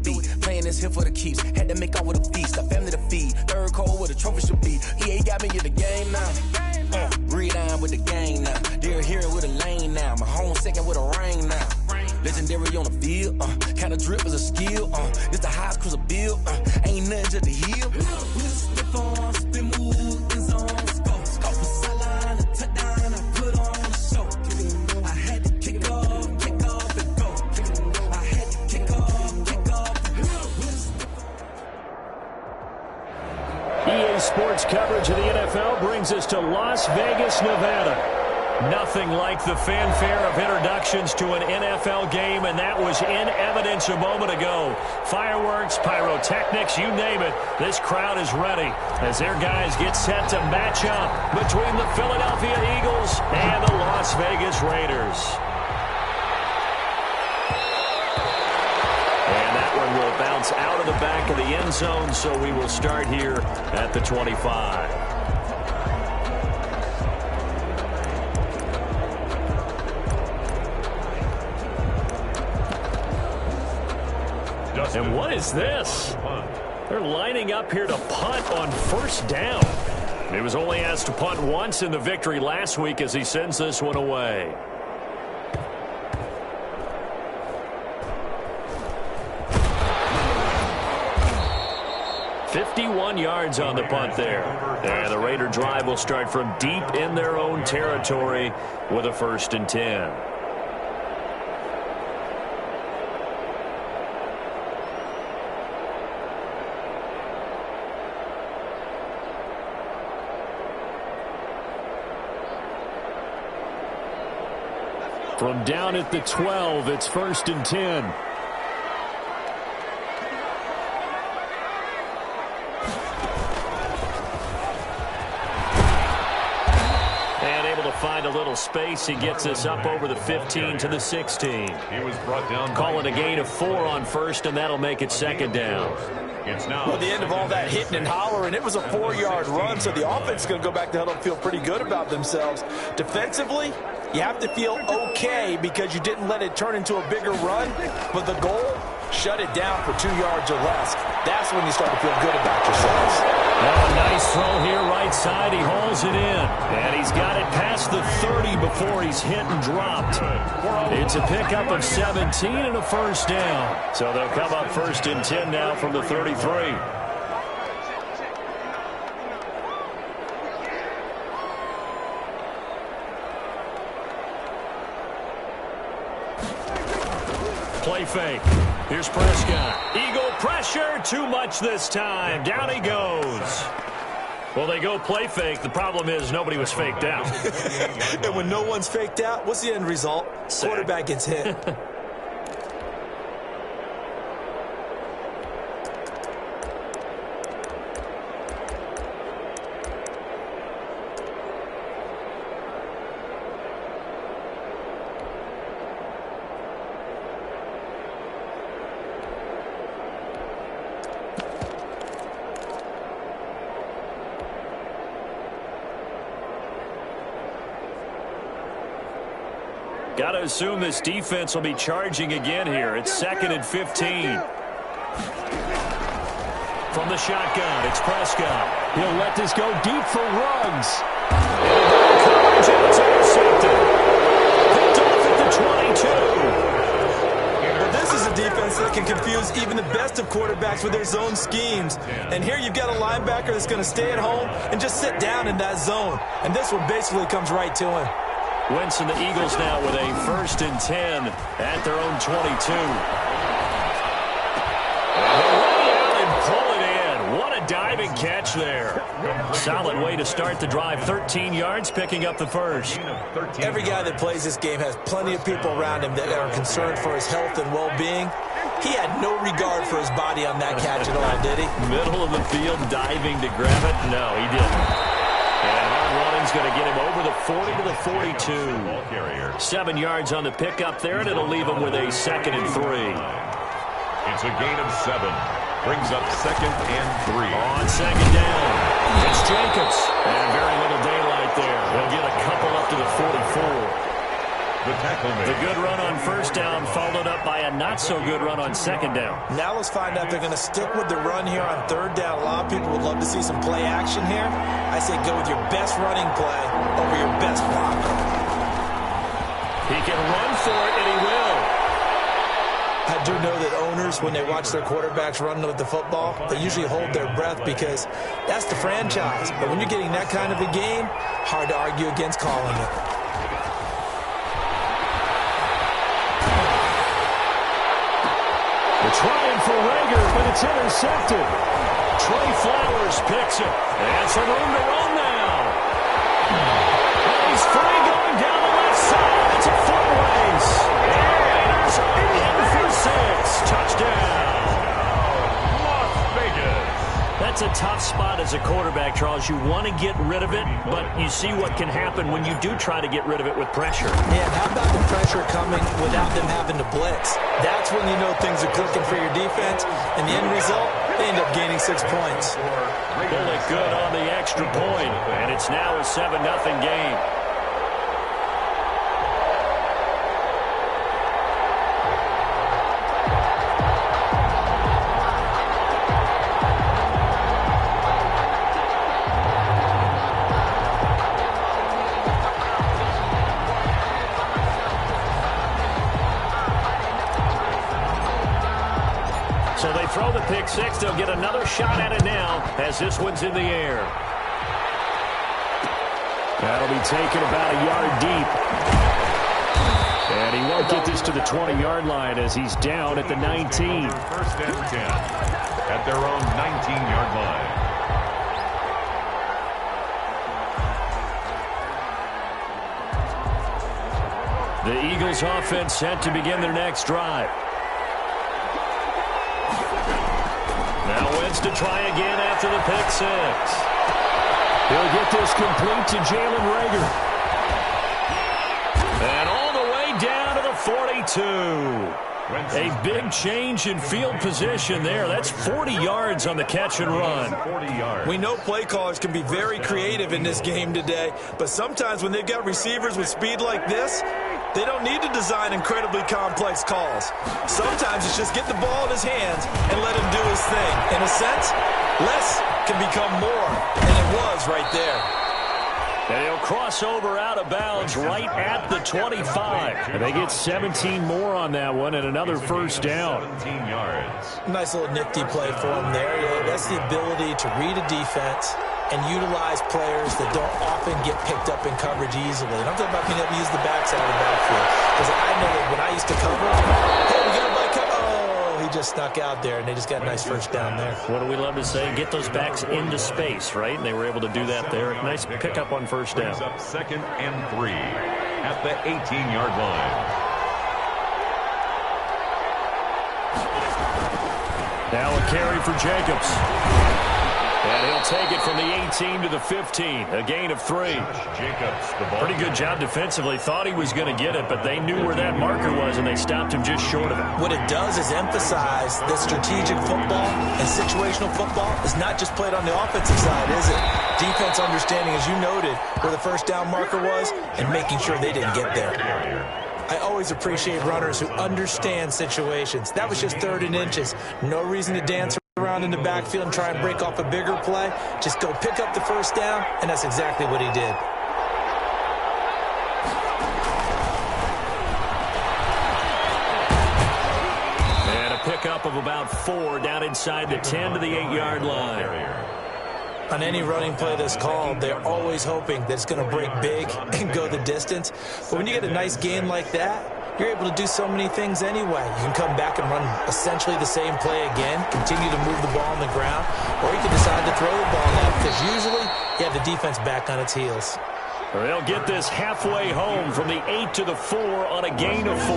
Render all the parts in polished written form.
beat. Playing this here for the keeps. Had to make out with a feast. A family to feed. Third cold with a trophy should be. EA got me in the game now. Read on with the gang now. They're here with a lane now. My home second with a ring now. Legendary on the field. Kinda drip is a skill. This the highest cruiser bill. Ain't nothing just to heal. EA Sports coverage of the NFL brings us to Las Vegas, Nevada. Nothing like the fanfare of introductions to an NFL game, and that was in evidence a moment ago. Fireworks, pyrotechnics, you name it. This crowd is ready as their guys get set to match up between the Philadelphia Eagles and the Las Vegas Raiders. And that one will bounce out of the back of the end zone, so we will start here at the 25. And what is this? They're lining up here to punt on first down. He was only asked to punt once in the victory last week as he sends this one away. "51 yards on the punt there. And the Raider drive will start from deep in their own territory with a 1st and 10. From down at the 12, it's 1st and 10. And able to find a little space. He gets us up over the 15 to the 16. He was brought down. Call it a gain of 4 on first, and that'll make it 2nd down. Well, at the end of all that hitting and hollering, it was a 4-yard run, so the offense is going to go back to huddle and feel pretty good about themselves. Defensively, you have to feel okay because you didn't let it turn into a bigger run, but the goal, shut it down for 2 yards or less. That's when you start to feel good about yourselves. Oh, nice throw here, right side. He hauls it in, and he's got it past the 30 before he's hit and dropped. It's a pickup of 17 and a 1st down. So they'll come up 1st and 10 now from the 33. Play fake. Here's Prescott. Eagle pressure. Too much this time. Down he goes. Well, they go play fake. The problem is nobody was faked out. And when no one's faked out, what's the end result? Sack. Quarterback gets hit. Got to assume this defense will be charging again here. It's 2nd and 15. From the shotgun, it's Prescott. He'll let this go deep for Ruggs. Coverage, and it's intercepted. Picked off at the 22. But this is a defense that can confuse even the best of quarterbacks with their zone schemes. And here you've got a linebacker that's going to stay at home and just sit down in that zone. And this one basically comes right to him. Wentz and the Eagles now with a 1st and 10 at their own 22. And they lay out and pull it in. What a diving catch there. Solid way to start the drive. 13 yards, picking up the 1st. Every guy that plays this game has plenty of people around him that are concerned for his health and well-being. He had no regard for his body on that catch at all, did he? Middle of the field, diving to grab it. No, he didn't. And hard running's going to get him over the 40 to the 42. 7 yards on the pickup there, and it'll leave him with a 2nd and 3. It's a gain of 7. Brings up 2nd and 3. On 2nd down, it's Jacobs. And very little daylight there. He'll get a couple up to the 44. the tackle made. The good run on first down followed up by a not-so-good run on second down. Now let's find out if they're going to stick with the run here on third down. A lot of people would love to see some play action here. I say go with your best running play over your best blocker. He can run for it, and he will. I do know that owners, when they watch their quarterbacks run with the football, they usually hold their breath because that's the franchise. But when you're getting that kind of a game, hard to argue against calling it. They're trying for Rager, but it's intercepted. Trey Flowers picks it. And some room to run now. And he's free going down the left side. It's a foot race. Raiders are in for 6. Touchdown. Las Vegas. That's a tough spot as a quarterback, Charles. You want to get rid of it, but you see what can happen when you do try to get rid of it with pressure. Yeah, and how about the pressure coming without them having to blitz? That's when you know things are clicking for your defense, and the end result, they end up gaining 6 points. Pull it good on the extra point, and it's now a 7-0 game. So they throw the pick six. They'll get another shot at it now as this one's in the air. That'll be taken about a yard deep. And he won't get this to the 20-yard line as he's down at the 19. First and 10 at their own 19-yard line. The Eagles offense set to begin their next drive. Now Wentz to try again after the pick six. He'll get this complete to Jalen Rager. And all the way down to the 42. A big change in field position there. That's 40 yards on the catch and run. 40 yards. We know play callers can be very creative in this game today, but sometimes when they've got receivers with speed like this, they don't need to design incredibly complex calls. Sometimes it's just get the ball in his hands and let him do his thing. In a sense, less can become more, and it was right there. And he'll cross over out of bounds right at the 25. And they get 17 more on that one and another first down. 17 yards. Nice little nifty play for him there. Yeah, that's the ability to read a defense and utilize players that don't often get picked up in coverage easily. And I'm talking about being able to use the backside of the backfield. Because I know that when I used to cover, hey, we got a bike cover. Oh, he just snuck out there, and they just got a nice first down there. What do we love to say? Get those backs into space, right? And they were able to do that there. Nice pickup on first down. Brings up 2nd and 3 at the 18-yard line. Now a carry for Jacobs. And he'll take it from the 18 to the 15. A gain of 3. Jacobs, the ball. Pretty good job defensively. Thought he was going to get it, but they knew where that marker was, and they stopped him just short of it. What it does is emphasize that strategic football and situational football is not just played on the offensive side, is it? Defense understanding, as you noted, where the first down marker was and making sure they didn't get there. I always appreciate runners who understand situations. That was just 3rd and inches. No reason to dance around in the backfield and try and break off a bigger play. Just go pick up the first down, and that's exactly what he did. And a pickup of about 4 down inside the 10 to the 8-yard line. On any running play that's called, they're always hoping that it's going to break big and go the distance. But when you get a nice gain like that, you're able to do so many things anyway. You can come back and run essentially the same play again, continue to move the ball on the ground, or you can decide to throw the ball now because usually you have the defense back on its heels. They'll get this halfway home from the 8 to the 4 on a gain of 4.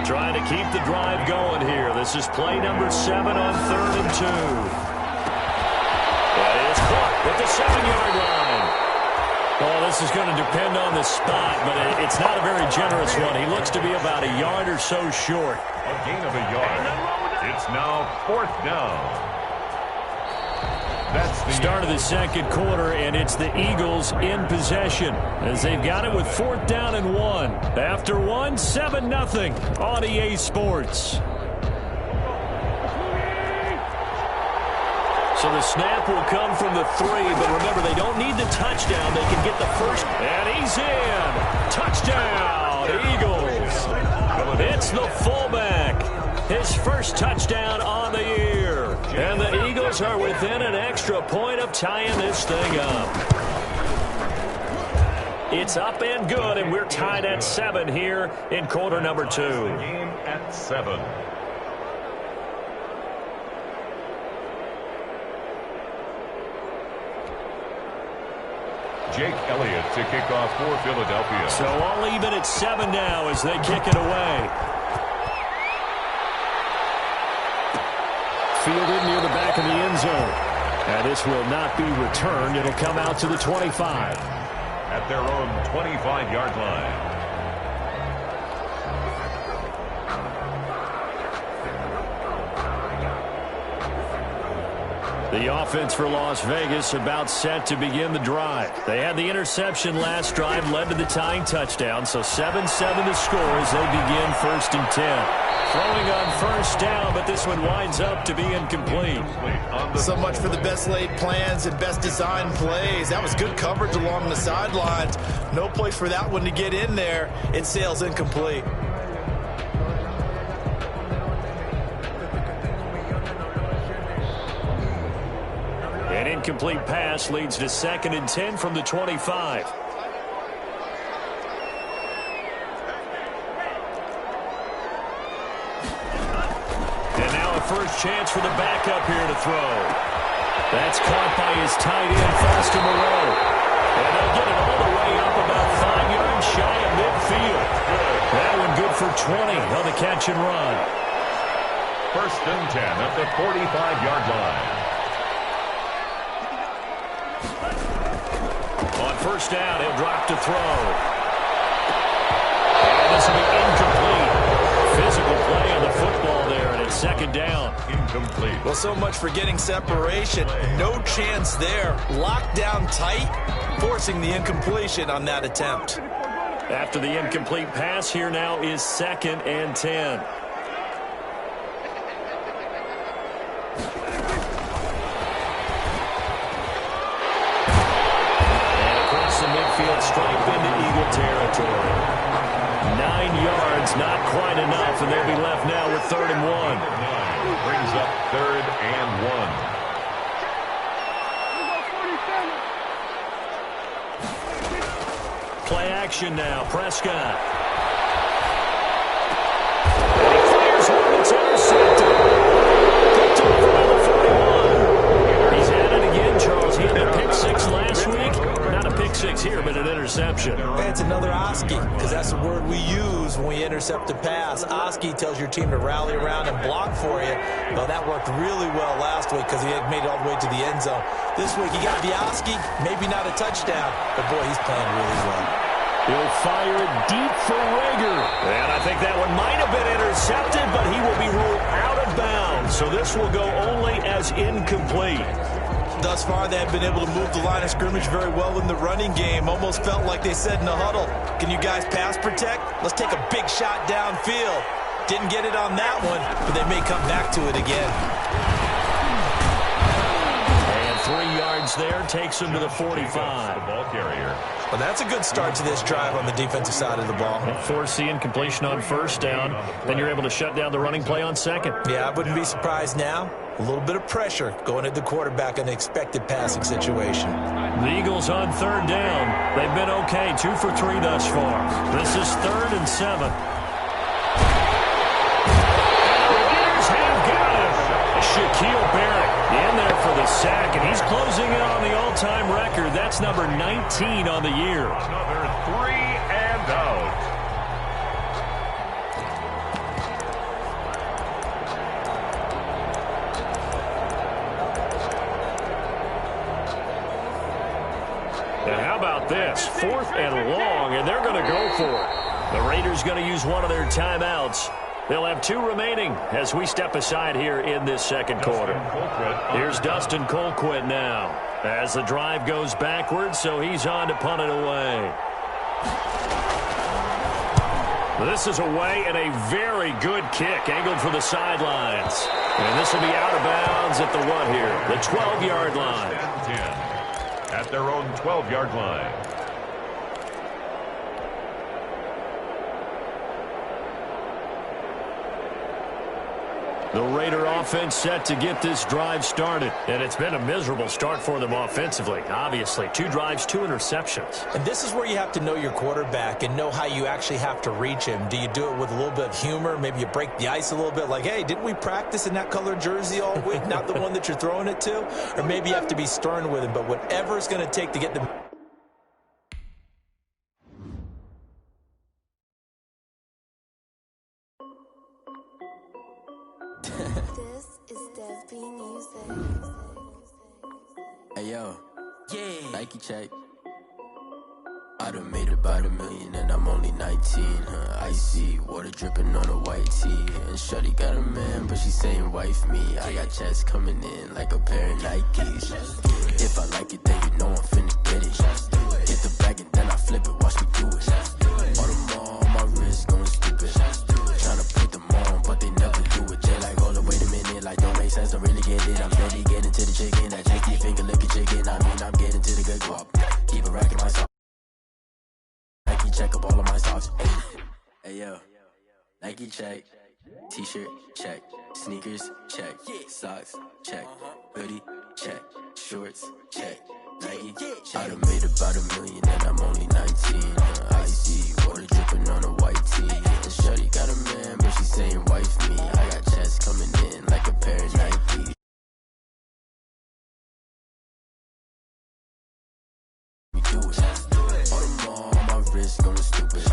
Trying to keep the drive going here. This is play number 7 on 3rd and 2. That is caught at the 7-yard line. Well, this is going to depend on the spot, but it's not a very generous one. He looks to be about a yard or so short. A gain of a yard. It's now 4th down. That's the start of the second quarter, and it's the Eagles in possession as they've got it with 4th down and 1. After 1, 7-0 on EA Sports. So the snap will come from the 3, but remember, they don't need the touchdown. They can get the first, and he's in. Touchdown, Eagles. It's the fullback. His first touchdown on the year. And the Eagles are within an extra point of tying this thing up. It's up and good, and we're tied at 7 here in quarter number 2. game at 7. Jake Elliott to kick off for Philadelphia. So all even at 7 now as they kick it away. Fielded near the back of the end zone. And this will not be returned. It'll come out to the 25. At their own 25-yard line. The offense for Las Vegas about set to begin the drive. They had the interception last drive, led to the tying touchdown, so 7-7 to score as they begin 1st and 10. Throwing on 1st down, but this one winds up to be incomplete. So much for the best laid plans and best designed plays. That was good coverage along the sidelines. No place for that one to get in there. It sails incomplete. An incomplete pass leads to 2nd and 10 from the 25. And now a first chance for the backup here to throw. That's caught by his tight end, Foster Moreau. And they'll get it all the way up about 5 yards shy of midfield. That one good for 20 on the catch and run. 1st and 10 at the 45-yard line. On 1st down, he'll drop to throw. And this will be incomplete. Physical play on the football there, and it's 2nd down. Incomplete. Well, so much for getting separation. No chance there. Locked down tight, forcing the incompletion on that attempt. After the incomplete pass, here now is 2nd and 10. Stripe into Eagle territory. 9 yards, not quite enough, and they'll be left now with 3rd and 1. Brings up 3rd and 1. Play action now. Prescott. And he fires one that's intercepted. Picked up by the 41. He's at it again, Charles. He had a pick 6 last week. Not a pick 6 here, but an interception. Hey, it's another Oski, because that's the word we use when we intercept a pass. Oski tells your team to rally around and block for you. Well, that worked really well last week because he had made it all the way to the end zone. This week, he got the Oski, maybe not a touchdown, but boy, he's playing really well. He'll fire it deep for Rager. And I think that one might have been intercepted, but he will be ruled out of bounds. So this will go only as incomplete. Thus far, they have been able to move the line of scrimmage very well in the running game. Almost felt like they said in the huddle, can you guys pass protect? Let's take a big shot downfield. Didn't get it on that one, but they may come back to it again. And 3 yards there takes him to the 45. The ball carrier. Well, that's a good start to this drive on the defensive side of the ball. Force the incompletion on 1st down. Then you're able to shut down the running play on 2nd. Yeah, I wouldn't be surprised now. A little bit of pressure going at the quarterback in an expected passing situation. The Eagles on 3rd down. They've been okay, 2 for 3 thus far. This is 3rd and 7. Raiders have got him. Shaquille Barrett in there for the sack, and he's closing in on the all-time record. That's number 19 on the year. Another 3 and out. And how about this? 4th and long, and they're going to go for it. The Raiders going to use one of their timeouts. They'll have 2 remaining as we step aside here in this second quarter. Here's Dustin Colquitt now as the drive goes backwards, so he's on to punt it away. This is away and a very good kick angled for the sidelines. And this will be out of bounds at the what here? The 12-yard line. 10 at their own 12-yard line. The Raider offense set to get this drive started. And it's been a miserable start for them offensively. Obviously, 2 drives, 2 interceptions. And this is where you have to know your quarterback and know how you actually have to reach him. Do you do it with a little bit of humor? Maybe you break the ice a little bit like, hey, didn't we practice in that colored jersey all week? Not the one that you're throwing it to? Or maybe you have to be stern with him. But whatever it's going to take to get them. This is Dev B Music. Hey yo, yeah, Nike check. I done made about $1 million and I'm only 19. Icy water dripping on a white tee. And shorty got a man, but she saying wife me. I got checks coming in like a pair of Nikes. If I like it, then you know I'm finna get it. Hit the bag and then I flip it, watch me do it. All on my wrist going stupid. Tryna put them on, but they never do it. They like, hold up, wait a minute, like don't make sense, don't really get it. I'm steady getting to the chicken, that chicky finger licking chicken. I mean, I'm getting to the good guap. Keep it racking my socks. Nike check up all of my socks. Hey yo, Nike check. T-shirt check. Sneakers check. Socks check. Hoodie check. Shorts check. Nike. I done made about $1 million and I'm only 19. Icy water dripping on a white tee. And shorty got a man, but she saying wife me. I got checks coming in like a pair of Nikes. We do it. All them on my wrist going stupid.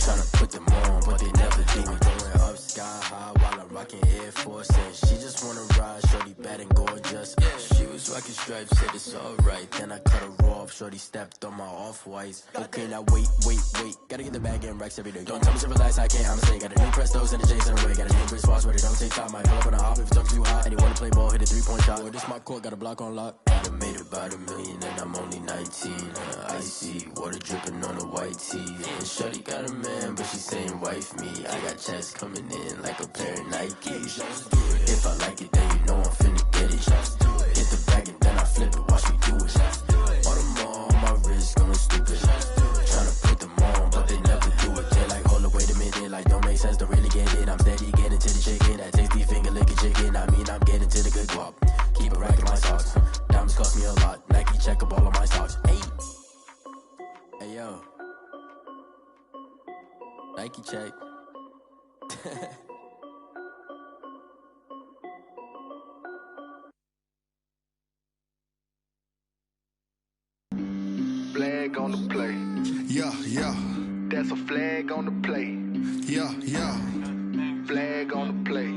Tryna put them on, but they never do it. Going up sky high while I'm rocking Air Force. And she just wanna ride, shorty bad and gorgeous. She was rocking stripes, said it's alright. Then I cut her off, shorty stepped on my off-whites. Okay, now wait. Gotta get the bag and racks every day. Don't tell me to relax, I can't, I'ma say. Got a new Prestos and a Jason away. Got a new Chris Foss, but it don't take time. Might fill up on a hop if it talks too hot. And you wanna play ball, hit a 3-point shot. Or this my court, got a block on lock. I done made about $1 million and I'm only 19. Icy water dripping on a white tee. And shorty got a man, but she saying wife me. I got checks coming in like a pair of Nikes. If I like it, then you know I'm finna get it. Hit the bag and then I flip it, watch me do it. All them on my wrist going stupid. Tryna put them on, but they never do it. They like, hold up, wait a minute, like don't make sense, don't really get it. I'm steady getting to the chicken, that tasty finger licking chicken. I mean, I'm getting to the good guap. Keep it racking my socks. Diamonds cost me a lot. Nike check up all of my socks. Hey yo, Nike check. Flag on the play. Yeah. That's a flag on the play. Yeah. Flag on the play.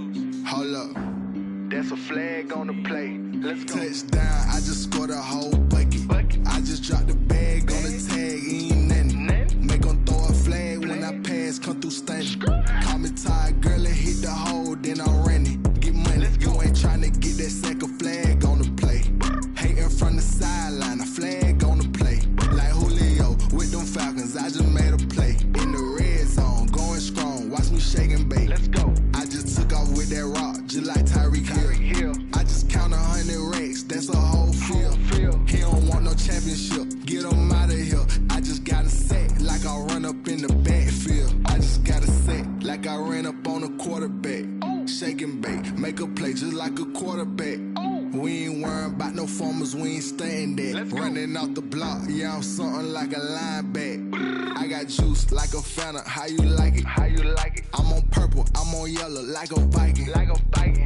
Hold up. That's a flag on the play. Let's go. Touchdown, I just scored a whole bucket. I just dropped the bag on the tag, ain't nothing. Make them throw a flag when I pass, come through stunning. Call me tired, girl, and hit the hole, then I'm running. Get money, you ain't tryna get that second flag on the play. Hating from the sideline, a flag on the play. Like Julio with them Falcons, I just made a play. In the red zone, going strong, watch me shake and bake. Let's go. I just took off with that rock, just like Tyreek Hill. I just count 100 racks, that's a whole field. He don't want no championship, get him out of here. I just got a set, like I run up in the backfield. I just got a set, like I ran up on a quarterback. Shake and bake, make a play just like a quarterback. We ain't worrying about no formers, we ain't staying there. Running off the block, yeah, I'm something like a linebacker. I got juice like a Fanta, how you like it? I'm on purple, I'm on yellow like a Viking.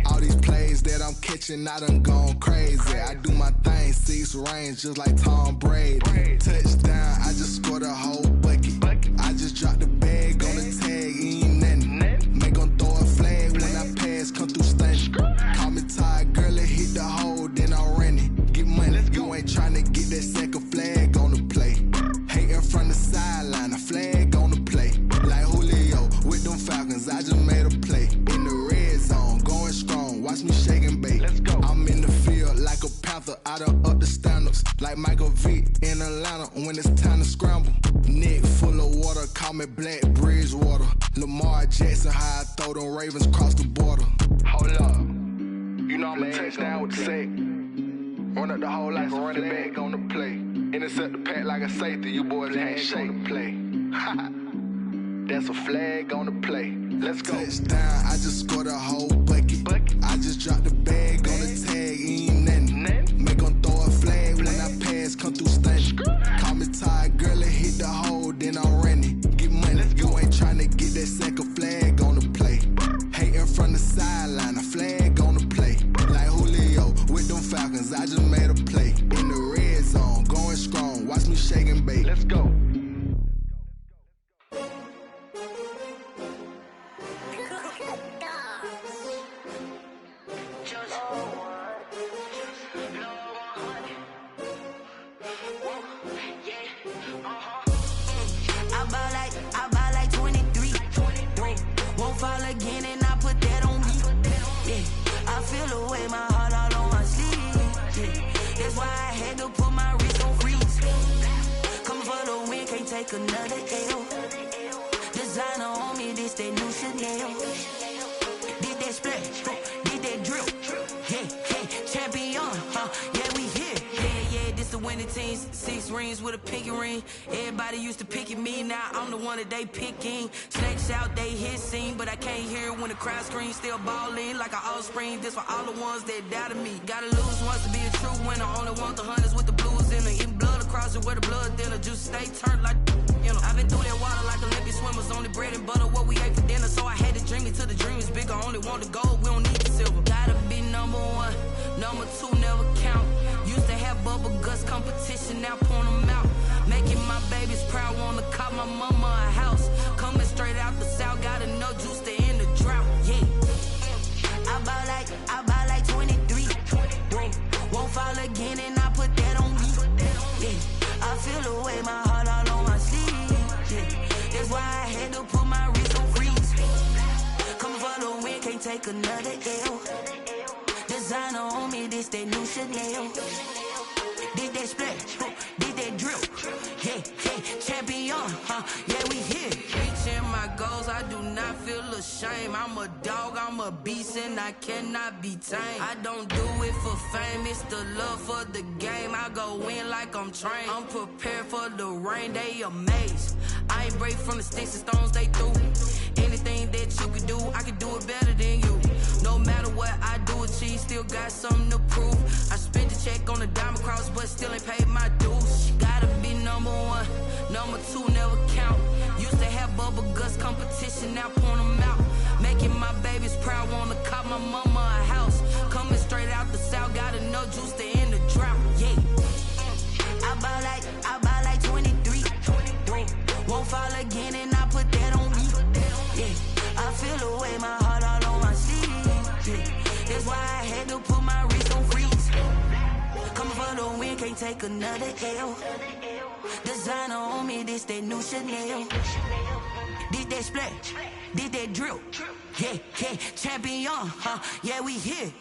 All these plays that I'm catching, I done gone crazy. I do my thing, 6 range just like Tom Brady. Touchdown, I just scored a whole bucket. I just dropped the bag on the tag, ain't nothing. Make them throw a flag when I pass, come through stunning. Call me tired, girl, and hit the hole, then I'm running. Get money, you ain't tryna get that second flag on the play. Hating from the sideline, a flag on the play. Like Julio with them Falcons, I just made a play. bait. Let's go. I'm in the field like a panther, I done up the standards. Like Michael Vick in Atlanta when it's time to scramble. Neck full of water, call me Black Bridgewater. Lamar Jackson, how I throw them Ravens across the border. Hold up, you know I'm a touchdown with the sack. Run up the whole like a running back on the play. Intercept the pack like a safety, you boys ain't shake. Play. That's a flag on the play. Let's go. Touchdown, I just scored a whole bucket. I just dropped the bag on the tag, ain't nothing. Make them throw a flag when I pass, come through stunning. Call me tired, girl, and hit the hole, then I'm running. Get money, you ain't tryna get that second flag on the play. Hating from the sideline, a flag on the play. Like Julio with them Falcons, I just made a play. In the red zone, going strong, watch me shake and bake. Let's go. Take another L. Designer on me, this that new Chanel. Did that splash, did that drill. Yeah, champion, yeah, we here. Yeah, this the winning teams. 6 rings with a pinky ring. Everybody used to pick at me, now I'm the one that they picking. Snakes out, they hit scene, but I can't hear when the crowd screams. Still balling like an offspring. This for all the ones that doubted me. Gotta lose once to be a true winner. Only want the hunters with the blues in it. Eating blood across it where the blood thinner. Juice stay turned like, you know. I've been through that water like Olympic swimmers. Only bread and butter what we ate for dinner. So I had to dream it till the dream is bigger. Only want the gold, we don't need the silver. Gotta be number 1, number 2 never count. Used to have bubble guts competition, now point them out. Making my babies proud, wanna call my mama a house. Coming straight out the south, gotta know juice to end the drought. Yeah, I buy like 23. Won't fall again and I put that on me. Yeah, I feel the way, my heart all on my sleeve. Yeah, that's why I had to put my wrist on freeze. Coming for the win, can't take another L. Designer on me, this that new Chanel. Did that splash, did that drill. Yeah, champion, yeah, we here. Reaching my goals, I do not feel ashamed. I'm a dog, I'm a beast, and I cannot be tamed. I don't do it for fame, it's the love for the game. I go in like I'm trained. I'm prepared for the rain, they amazed. I ain't break from the sticks and stones they threw. Anything that you can do, I can do it better than you. No matter what I do, achieve, still got something to prove. I spent the check on the diamond cross, but still ain't paid my dues. Gotta be number 1, number 2 never count. Used to have bubble guts competition, now point them out. Making my babies proud, wanna call my mama a house. Coming straight out the south, gotta know juice to end the drought. Yeah, I buy like 23. Won't fall again and I put that on me. Yeah, I feel the way, my heart all on my sleeve. Yeah, that's why I had to put my wrist on freeze. Coming for the win, can't take another L. Designer on me, this that new Chanel. Did that splash, did that drill. Yeah, champion, yeah, we here.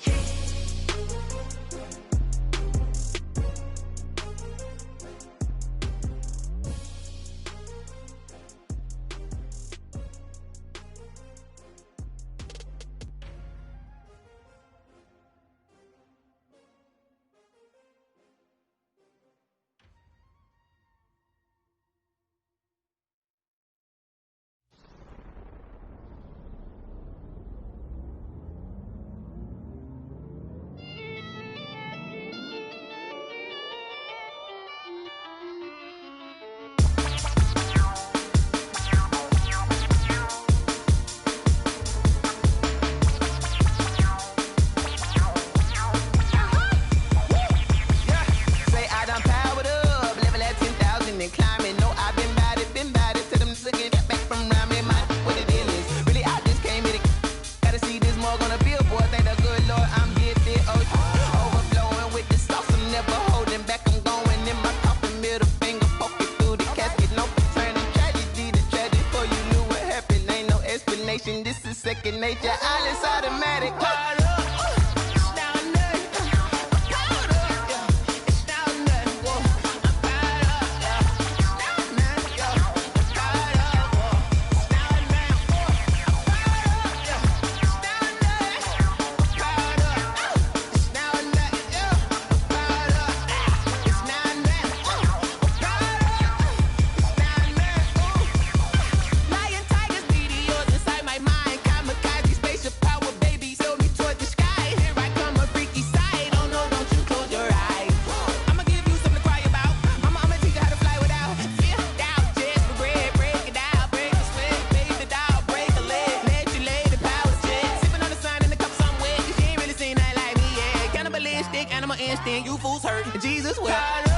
This is second nature, all is automatic. big animal instinct, you fools hurt. Jesus wept.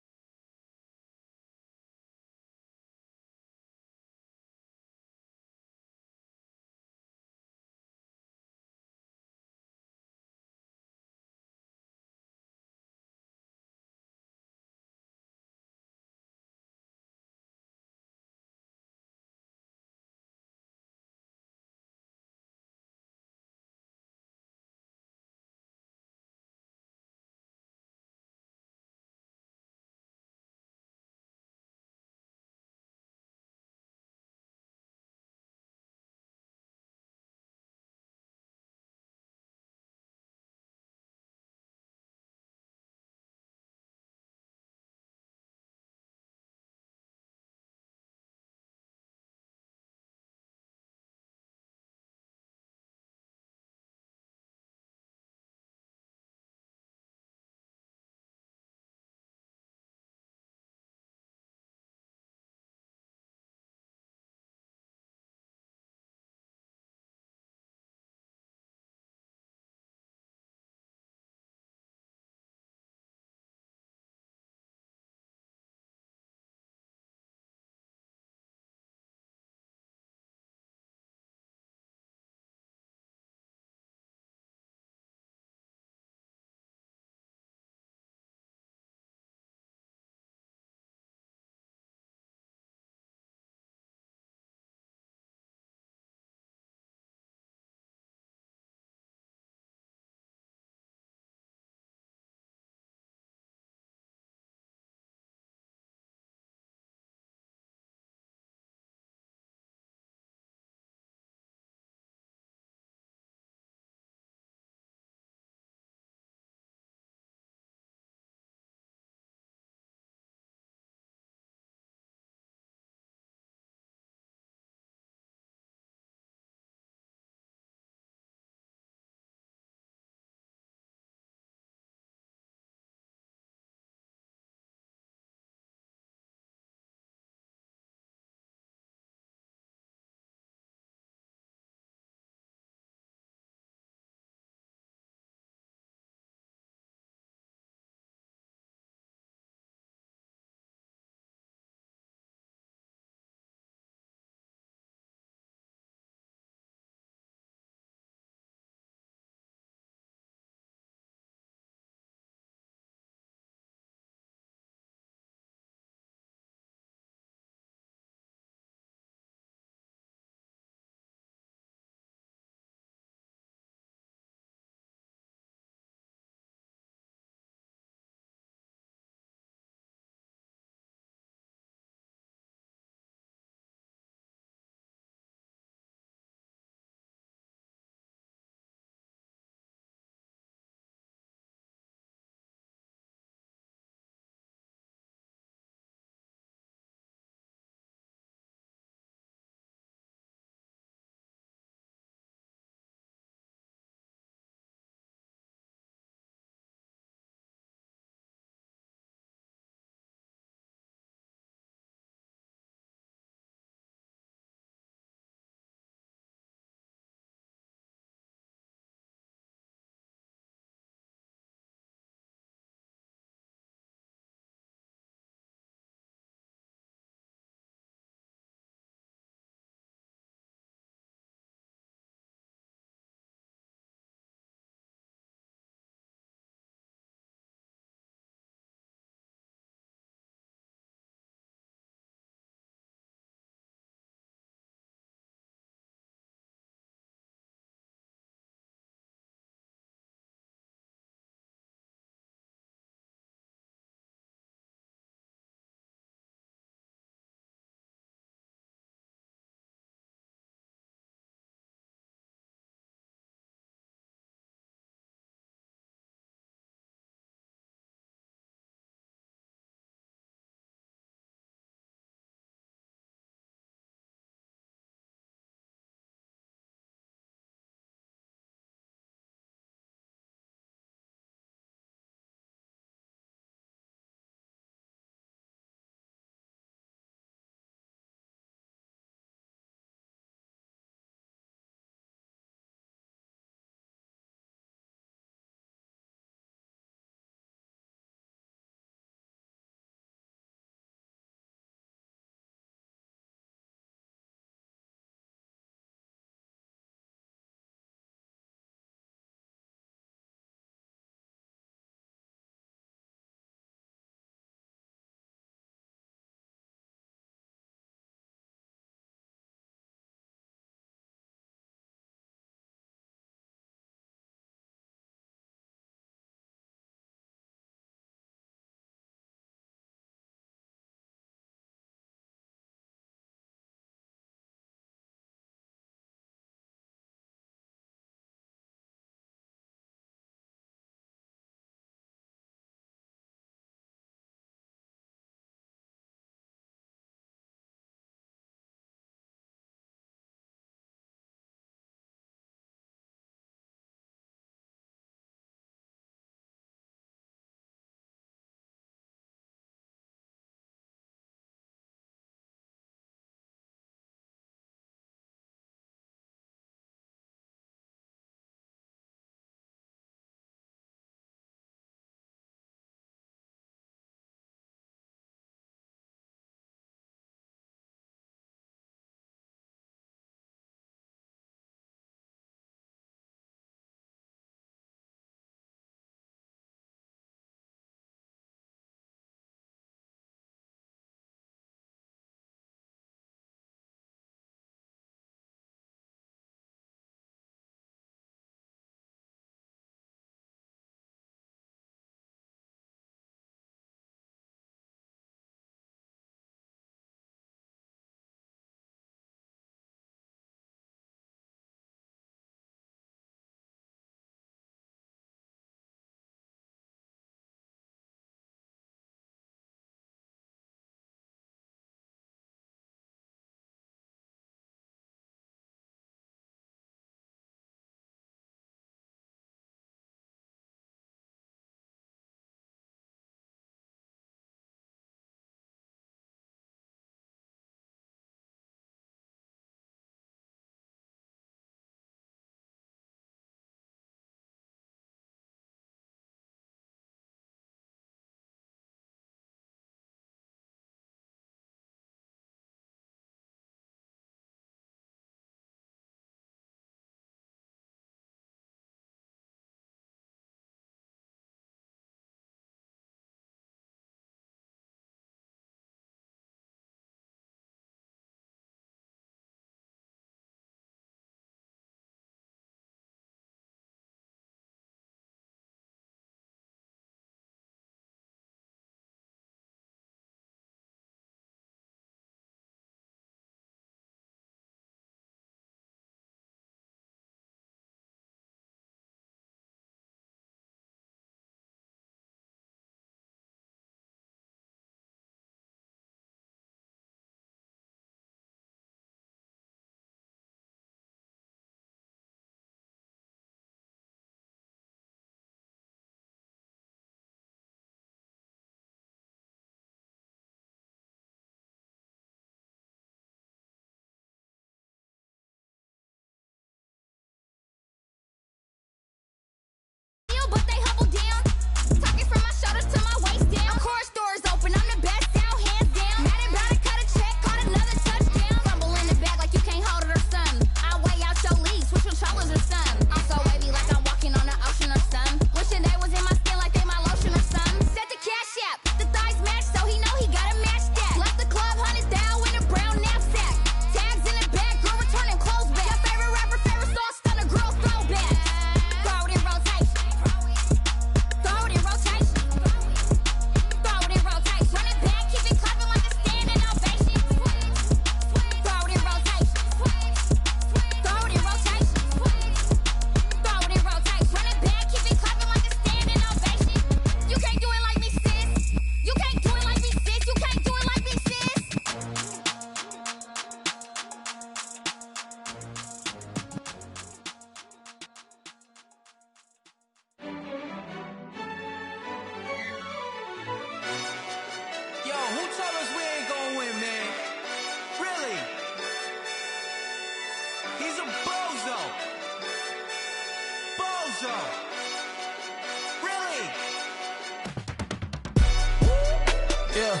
yeah.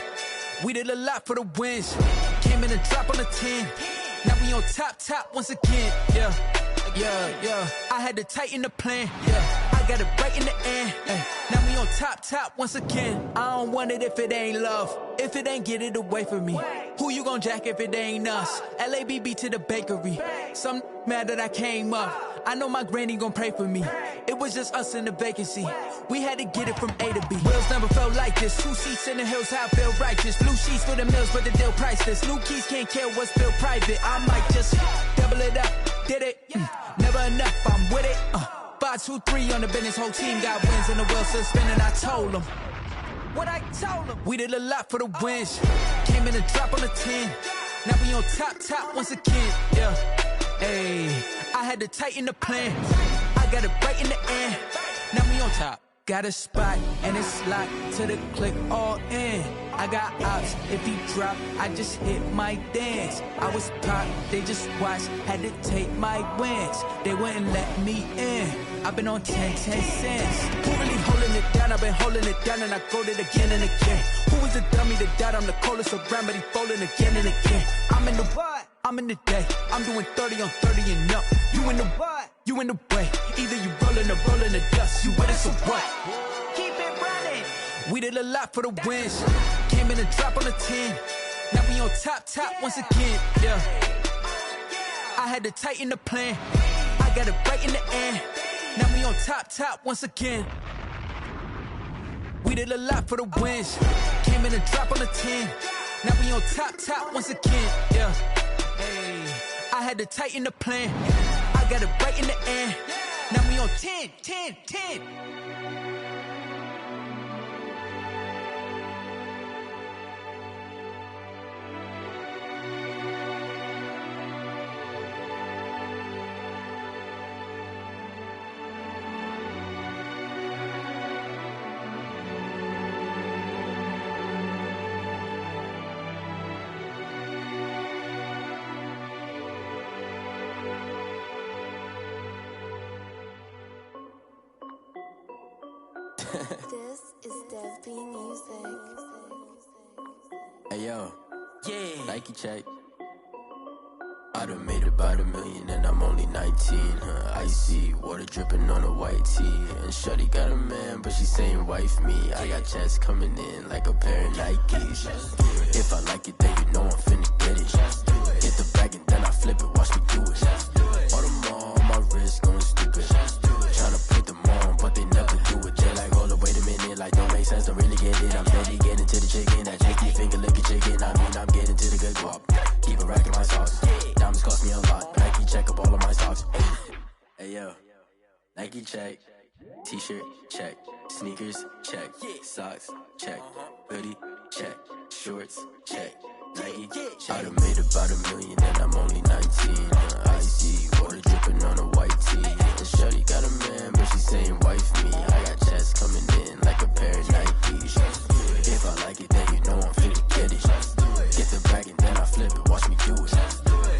We did a lot for the wins. Came in and drop on the 10. Now we on top once again, yeah. I had to tighten the plan, yeah. I got it right in the end, now we on top once again. I don't want it if it ain't love. If it ain't, get it away from me. Who you gon' jack if it ain't us? LABB to the bakery. Some mad that I came up. I know my granny gon' pray for me. It was just us in the vacancy. We had to get it from A to B. Wheels never felt like this. 2 seats in the hills, how I feel righteous. Blue sheets for the mills, but the deal priceless. New keys can't care what's still private. I might just double it up. Did it? Never enough, I'm with it. 5, 2, 3 on the business. Whole team got wins and the wheels still spinning. I told them what I told them. We did a lot for the wins. Came in and drop on the 10. Now we on top once again, yeah. Hey, I had to tighten the plan. I got it right in the end. Now we on top. Got a spot and it's locked to the click all in. I got ops, if he drop, I just hit my dance. I was pop, they just watched, had to take my wins. They wouldn't let me in. I've been on 10 cents. Who really holding it down? I've been holding it down and I go it again and again. Who was the dummy that died? I'm the coldest around, but he folding again and again. I'm in the what? I'm in the day. I'm doing 30 on 30 and up. You in the what? You in the way. Either you rolling or rolling the dust. You with us or what? Keep it running. We did a lot for the wins. Came in and drop on the 10. Now we on top once again, yeah. I had to tighten the plan. I got it right in the end. Now we on top once again. We did a lot for the wins. Came in and drop on the 10. Now we on top once again, yeah. Hey, I had to tighten the plan. I got it right in the end. Now we on 10. This is Dev B Music. Hey yo, yeah. Nike check. I done made about $1 million and I'm only 19. Icy water dripping on a white tee. And shawty got a man, but she saying wife me. I got checks coming in like a pair of Nikes. If I like it, then you know I'm finna get it. Hit the bag and then I flip it, watch me do it. All them on my wrist going stupid. Tryna put them on, but they never do it. They're like, hold up, wait a minute, like don't make sense, don't really get it. I'm steady getting to the chicken, that cheeky finger licking chicken. I mean, I'm getting to the good guap. Keep it racking my sauce. Diamonds cost me a lot. Nike check up all of my socks. Hey yo, Nike check. T-shirt check. Sneakers check. Socks check. Hoodie check. Shorts check. Nike check. I done made about $1 million and I'm only 19. Icy water dripping on a white tee. And shawty got a man, but she saying wife me. I got checks coming in like a pair of Nikes. If I like it, then you know I'm finna get it. Get the bag and then I flip it, watch me do it.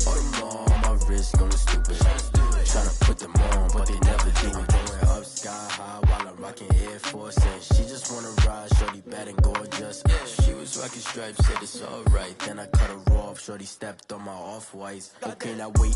All them on my wrist going stupid. Tryna put them on, but they never do it. Going up sky high while I'm rocking Air Force. And she just wanna ride, shorty bad and gorgeous. She was rocking stripes, said it's alright. Then I cut her off, shorty stepped on my off-whites. Okay, now wait.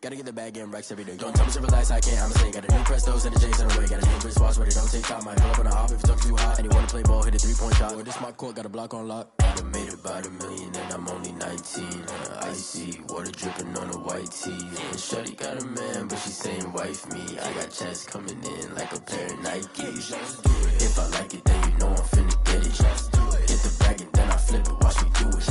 Gotta get the bag and racks every day. Don't tell me to relax, I can't, I'ma say. Got a new Prestos and a J's in the way. Got a new wristwatch where they don't take time. Might pull up on a hop if it's talking too hot. And you wanna play ball, hit a 3-point shot. Well, this my court, got a block on lock. I done made about $1 million and I'm only 19. Icy water dripping on a white tee. And shawty got a man, but she saying wife me. I got checks coming in like a pair of Nikes. If I like it, then you know I'm finna get it. Hit the bag and then I flip it, watch me do it.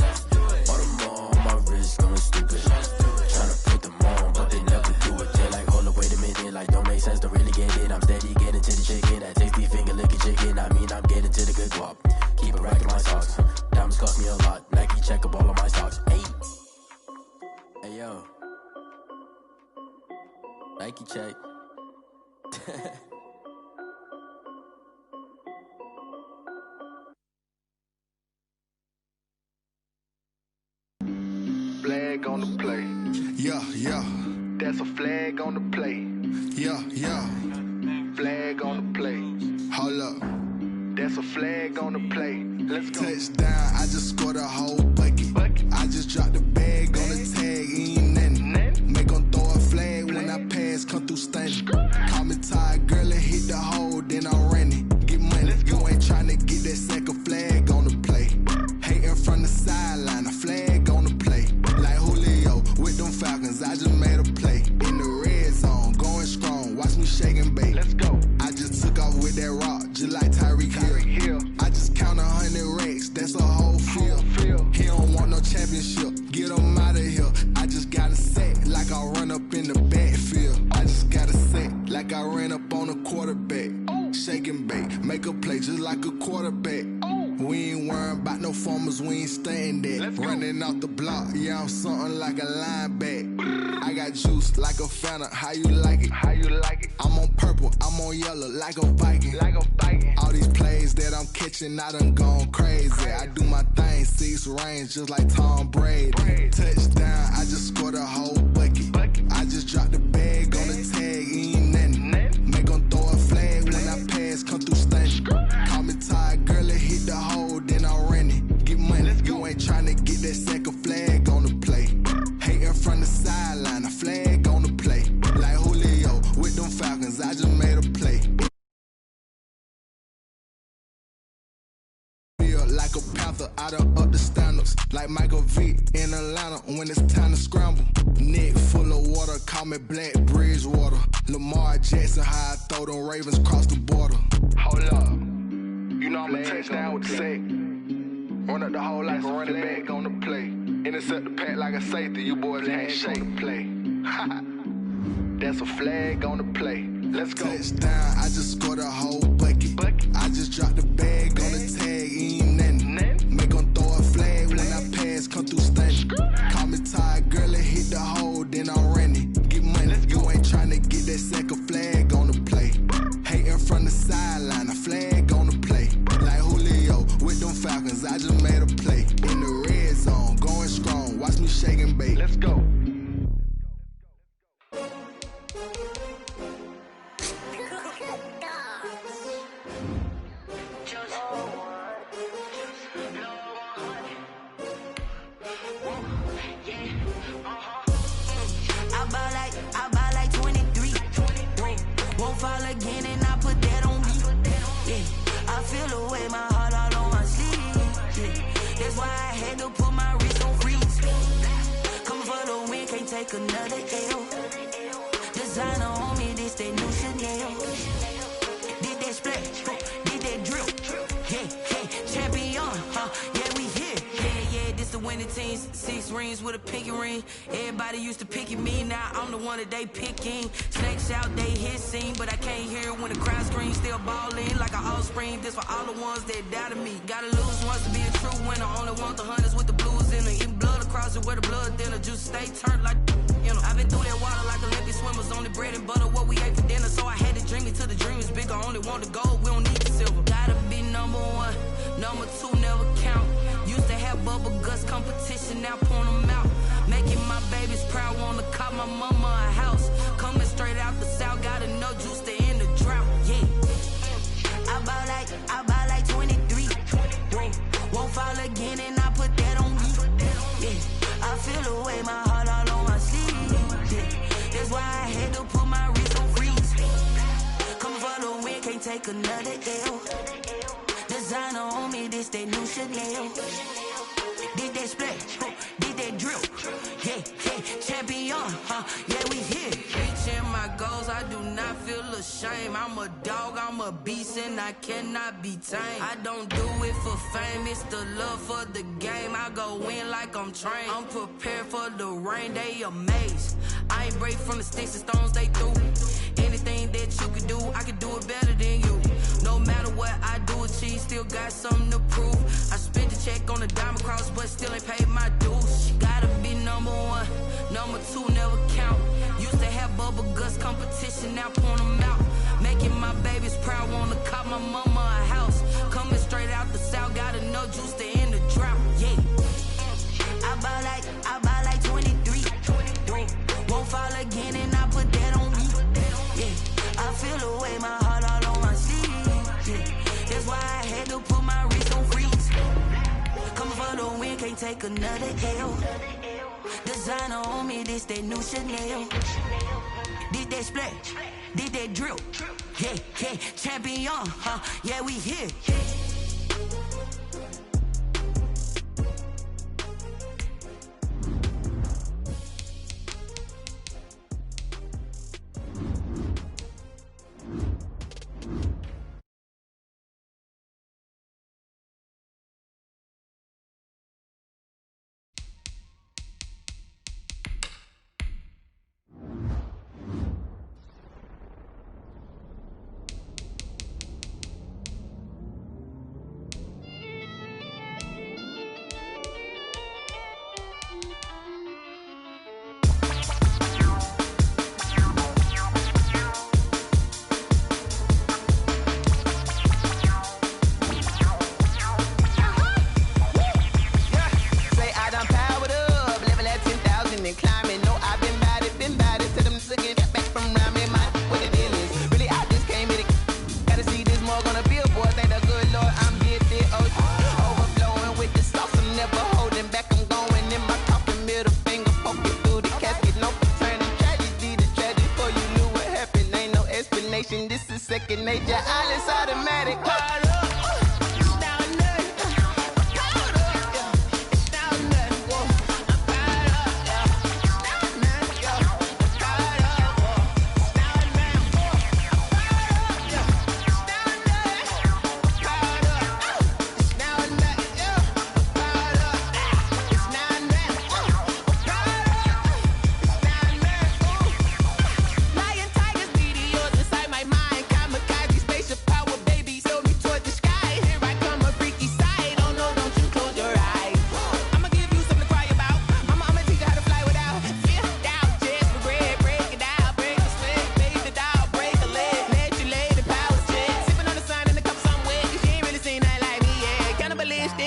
All them on my wrist going stupid. Tryna put them on, but they never do it. They're like, hold up, wait a minute, like don't make sense, don't really get it. I'm steady getting to the chicken, that tasty finger licking chicken. I mean, I'm getting to the good guap. Keep it racking my socks. Diamonds cost me a lot. Nike check up all of my socks. Hey yo, Nike check. Flag on the play. Yeah. That's a flag on the play. Yeah. Flag on the play. Hold up. That's a flag on the play. Let's go. Touchdown, I just scored a whole bucket. I just dropped the bag on the tag, ain't nothing. Make them throw a flag when I pass, come through stunning. Call me tired, girl, and hit the hole, then I'm running. Get money, you ain't tryna get that second flag on the play. Hating from the sideline, a flag on the play. Like Julio with them Falcons, I just made a play. In the red zone, going strong, watch me shake and bake. Let's go. I just took off with that rock, just like Tyreek Hill. I just count 100 racks, that's a whole field. He don't want no championship, get him out of here. I just got a set, like I run up in the backfield. I just got a set, like I ran up on a quarterback. Shake and bake, make a play just like a quarterback. We ain't worrying about no formers, we ain't staying there. Running out the block, yeah, I'm something like a linebacker. I got juice like a Fanta, how you like it? How you like it? I'm on purple, I'm on yellow, like a Viking. Like a Viking. All these plays that I'm catching, I done gone crazy. I do my thing, 6 range, just like Tom Brady. Touchdown, I just scored a whole bucket. I just dropped the bag on the tag, ain't nothing. Make them throw a flag when I pass, come through stunning. Call me tired, girl, and hit the hole, then I'm running. Get money, you ain't tryna get that second flag on the play. Hating from the sideline, a flag on the play. Like Julio with them Falcons, I just made a play. Feel like a panther, I done up the standards. Like Michael Vick in Atlanta when it's time to scramble. Neck full of water, call me Black Bridgewater. Lamar Jackson, how I throw them Ravens cross the border. Hold up, you know I'm a touchdown with the sack. Run up the hole like a running back on the play. Intercept the pack like a safety, you boys ain't shake play. That's a flag on the play. Let's go. Touchdown, I just scored a whole bucket. I just dropped the bag on the tag, ain't nothing. Make them throw a flag when I pass, come through stunning. Call me tired, girl, and hit the hole, then I'm running. Get money, you ain't tryna get that second flag on the play. Hating from the sideline, a flag on the play. Like Julio with them Falcons, I just made a play. In the red zone, going strong, watch me shake and bake. Let's go. I buy like 23. Won't fall again and I put that on me. Yeah, I feel the way, my heart all on my sleeve. Yeah, that's why I had to put my wrist on freeze. Coming for the win, can't take another L. Designer on me, this that new Chanel. Did that splash, did that drill. Yeah, champion, yeah, we here. Yeah, this the winning team. 6 rings with a pinky ring. Everybody used to picking me, now I'm the one that they picking. Snakes out, they hissing, but I can't hear when the crowd screams. Still balling like an offspring. This for all the ones that doubted me. Gotta lose once to be a true winner. Only want the hunters with the blues in it. Eating blood across it where the blood thinner. Juice stay turned like, you know. I've been through that water like Olympic swimmers. Only bread and butter, what we ate for dinner. So I had to dream it till the dream is bigger. Only want the gold, we don't need the silver. Gotta be number 1, number 2 never count. Used to have bubble guts competition, now point them out. Making my babies proud, wanna call my mama a house. Coming straight out the south, gotta know juice to end the drought. Yeah, I buy like 23. Won't fall again and I put that on me. Yeah, I feel the way, my heart all on my sleeve. Yeah, that's why I had to put my wrist on freeze. Coming for the win, can't take another L. Designer on me, this that new Chanel. Did that splash, did that drill. Yeah, champion, yeah, we here. Reaching my goals, I do not feel ashamed. I'm a dog, I'm a beast, and I cannot be tamed. I don't do it for fame, it's the love for the game. I go in like I'm trained. I'm prepared for the rain, they amazed. I ain't break from the sticks and stones they threw. Anything that you could do, I could do it better than you. No matter what I do, achieve, still got something to prove. I spent the check on the diamond cross, but still ain't paid my dues. Gotta be number 1, number 2 never count. Used to have bubble guts competition, now point them out. Making my babies proud, wanna call my mama a house. Coming straight out the south, gotta know juice to end the drought. Yeah, I buy like 23. Won't fall again and I put that on me. Yeah, I feel the way, my heart all on my sleeve. Yeah, that's why I had to put my wrist on freeze. can't take another L. Designer on me, this that new Chanel. Did that splash, did that drip. Hey, hey, champion, yeah, we here. This is second nature, all is automatic.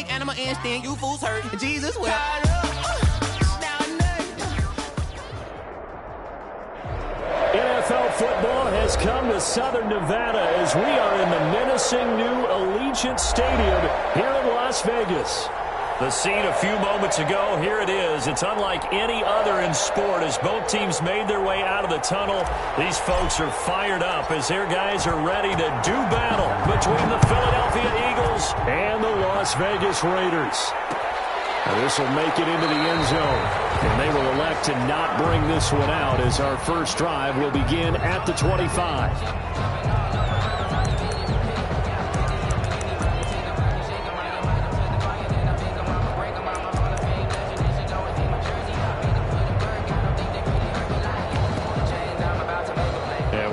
Animal instinct, you fools hurt. Jesus will. NFL football has come to Southern Nevada as we are in the menacing new Allegiant Stadium here in Las Vegas. The scene a few moments ago, here it is. It's unlike any other in sport as both teams made their way out of the tunnel. These folks are fired up as their guys are ready to do battle between the Philadelphia Eagles and the Las Vegas Raiders. Now this will make it into the end zone, and they will elect to not bring this one out as our first drive will begin at the 25.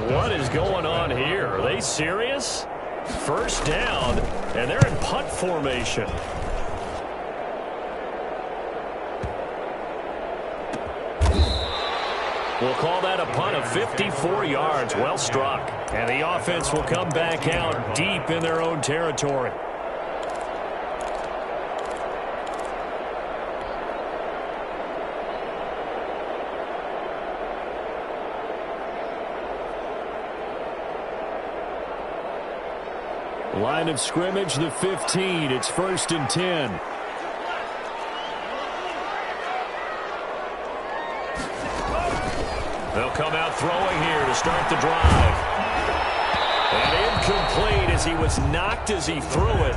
What is going on here? Are they serious? First down, and they're in punt formation. We'll call that a punt of 54 yards. Well struck. And the offense will come back out deep in their own territory. Line of scrimmage, the 15. It's 1st and 10. They'll come out throwing here to start the drive. And incomplete as he was knocked as he threw it.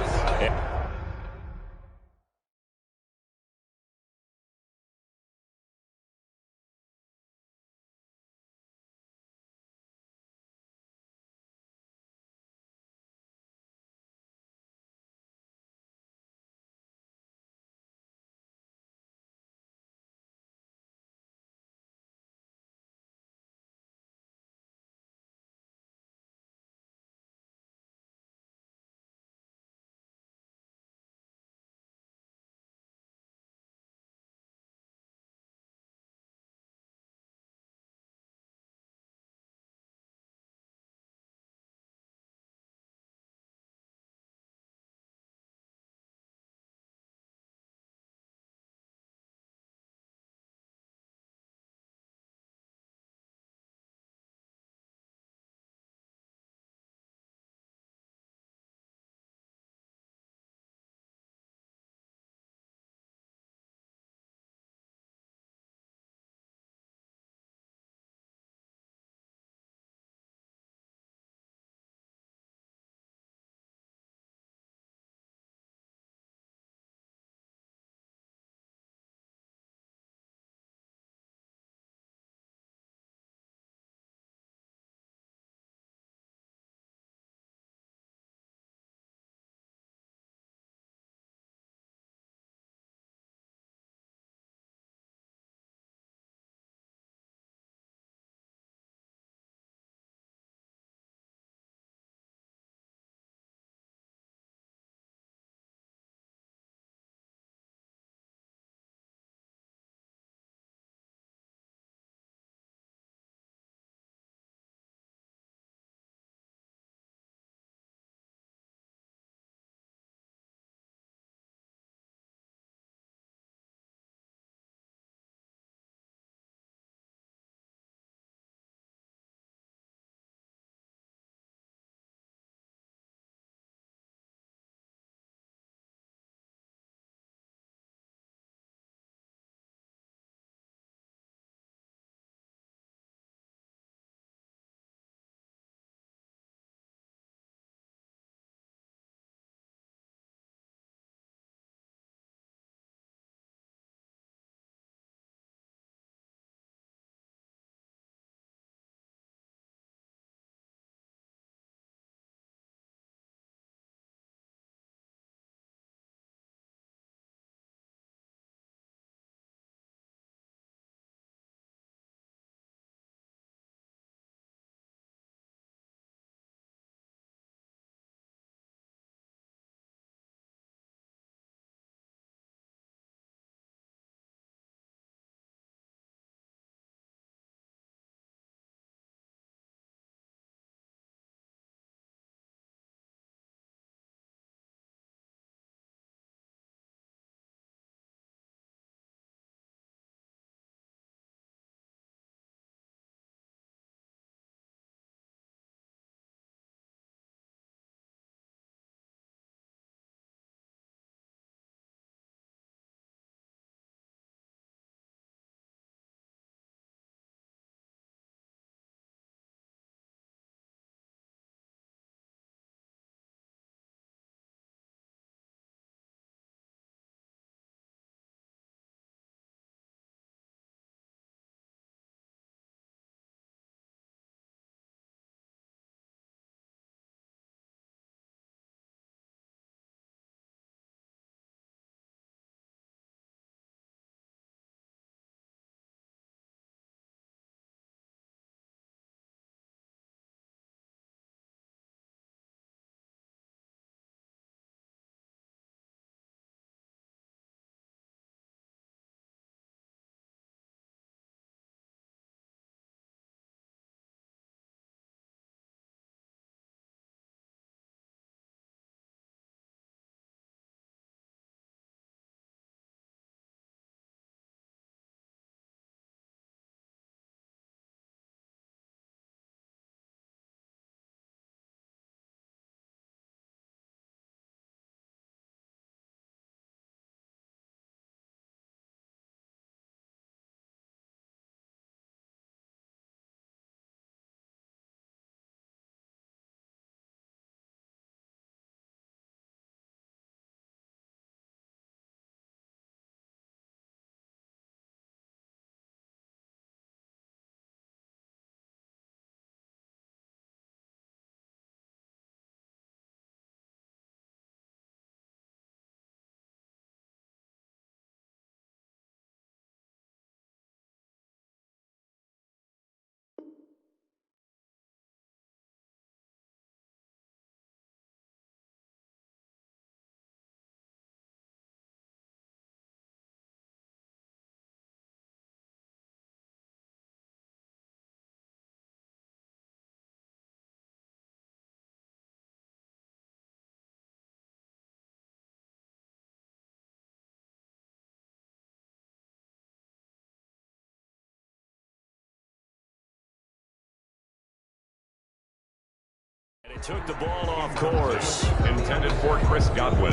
And it took the ball off course. Intended for Chris Godwin.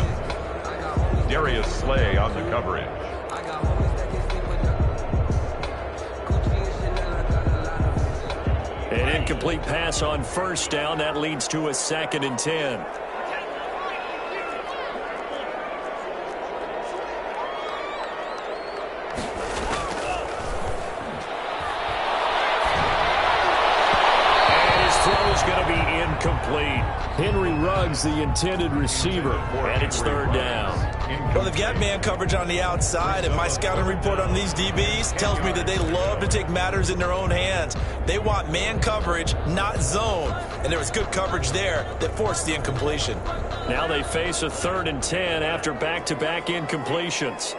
Darius Slay on the coverage. An incomplete pass on first down. That leads to a 2nd and 10. Going to be incomplete. Henry Ruggs, the intended receiver, and it's 3rd down. Well, they've got man coverage on the outside, and my scouting report on these DBs tells me that they love to take matters in their own hands. They want man coverage, not zone, and there was good coverage there that forced the incompletion. Now they face a 3rd and 10 after back-to-back incompletions.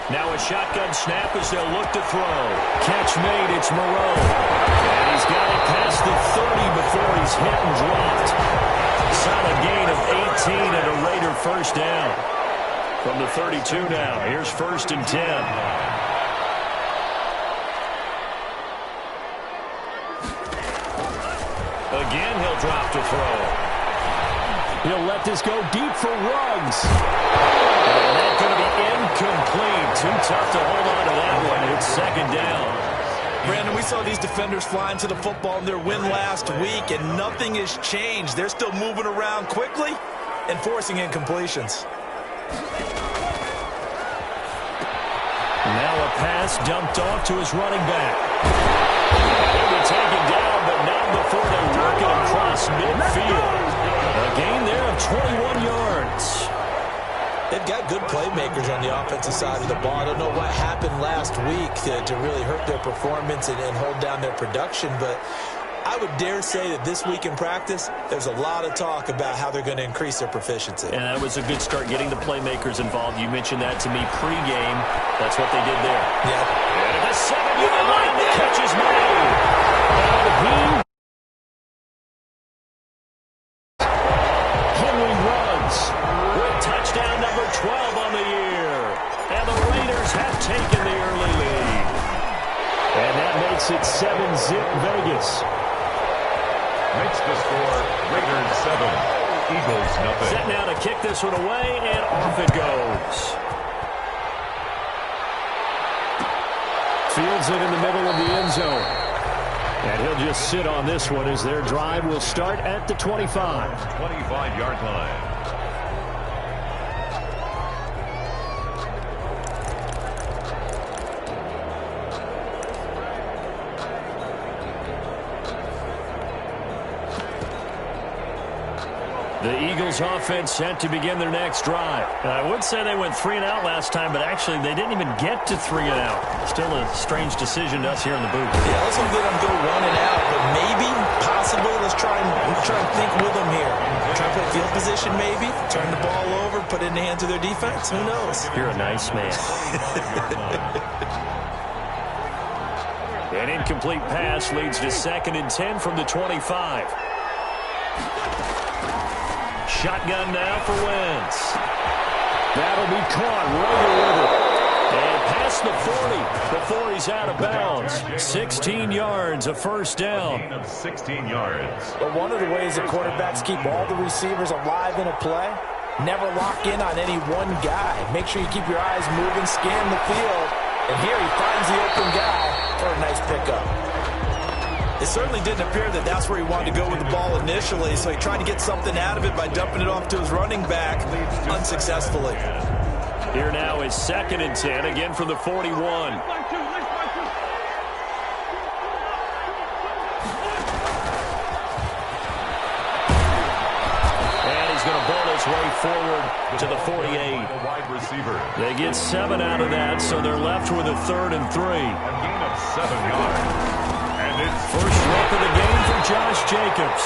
Now a shotgun snap as they'll look to throw. Catch made, it's Moreau. And he's got it past the 30 before he's hit and dropped. Solid gain of 18 and a Raider first down. From the 32 now, here's 1st and 10. Again, he'll drop to throw. He'll let this go deep for Ruggs. And that's going to be incomplete. Too tough to hold on to that one. It's 2nd down. Brandon, we saw these defenders flying to the football in their win last week, and nothing has changed. They're still moving around quickly and forcing incompletions. Now a pass dumped off to his running back. He'll be taken down, but not before they work it across midfield. A gain there of 21 yards. They've got good playmakers on the offensive side of the ball. I don't know what happened last week to really hurt their performance and hold down their production, but I would dare say that this week in practice, there's a lot of talk about how they're going to increase their proficiency. And that was a good start getting the playmakers involved. You mentioned that to me pregame. That's what they did there. Yeah. And at the 7-yard line, the catch is made. And Henry Ruggs with touchdown number 12 on the year. And the Raiders have taken the early lead. And that makes it 7-zip Vegas. Makes the score Raiders 7, Eagles nothing. Set now to kick this one away, and off it goes. Fields it in the middle of the end zone. And he'll just sit on this one as their drive will start at the 25. 25-yard line. The Eagles offense set to begin their next drive. I would say they went 3 and out last time, but actually they didn't even get to 3 and out. Still a strange decision to us here in the booth. Yeah, let's let them go 1 and out, but maybe, possibly, let's try and think with them here. Try to play field position maybe, turn the ball over, put it in the hands of their defense. Who knows? You're a nice man. An incomplete pass leads to 2nd and 10 from the 25. Shotgun now for Wentz. That'll be caught right over. And past the 40 before he's out of bounds. 16 yards, a first down. Gain of 16 yards. But one of the ways that quarterbacks keep all the receivers alive in a play, never lock in on any one guy. Make sure you keep your eyes moving, scan the field. And here he finds the open guy for a nice pickup. It certainly didn't appear that that's where he wanted to go with the ball initially, so he tried to get something out of it by dumping it off to his running back unsuccessfully. Here now is 2nd and 10, again from the 41. His way forward to the 48. Wide receiver. They get 7 out of that, so they're left with a 3rd and 3. A gain of 7 yards. And it's first rep of the game for Josh Jacobs.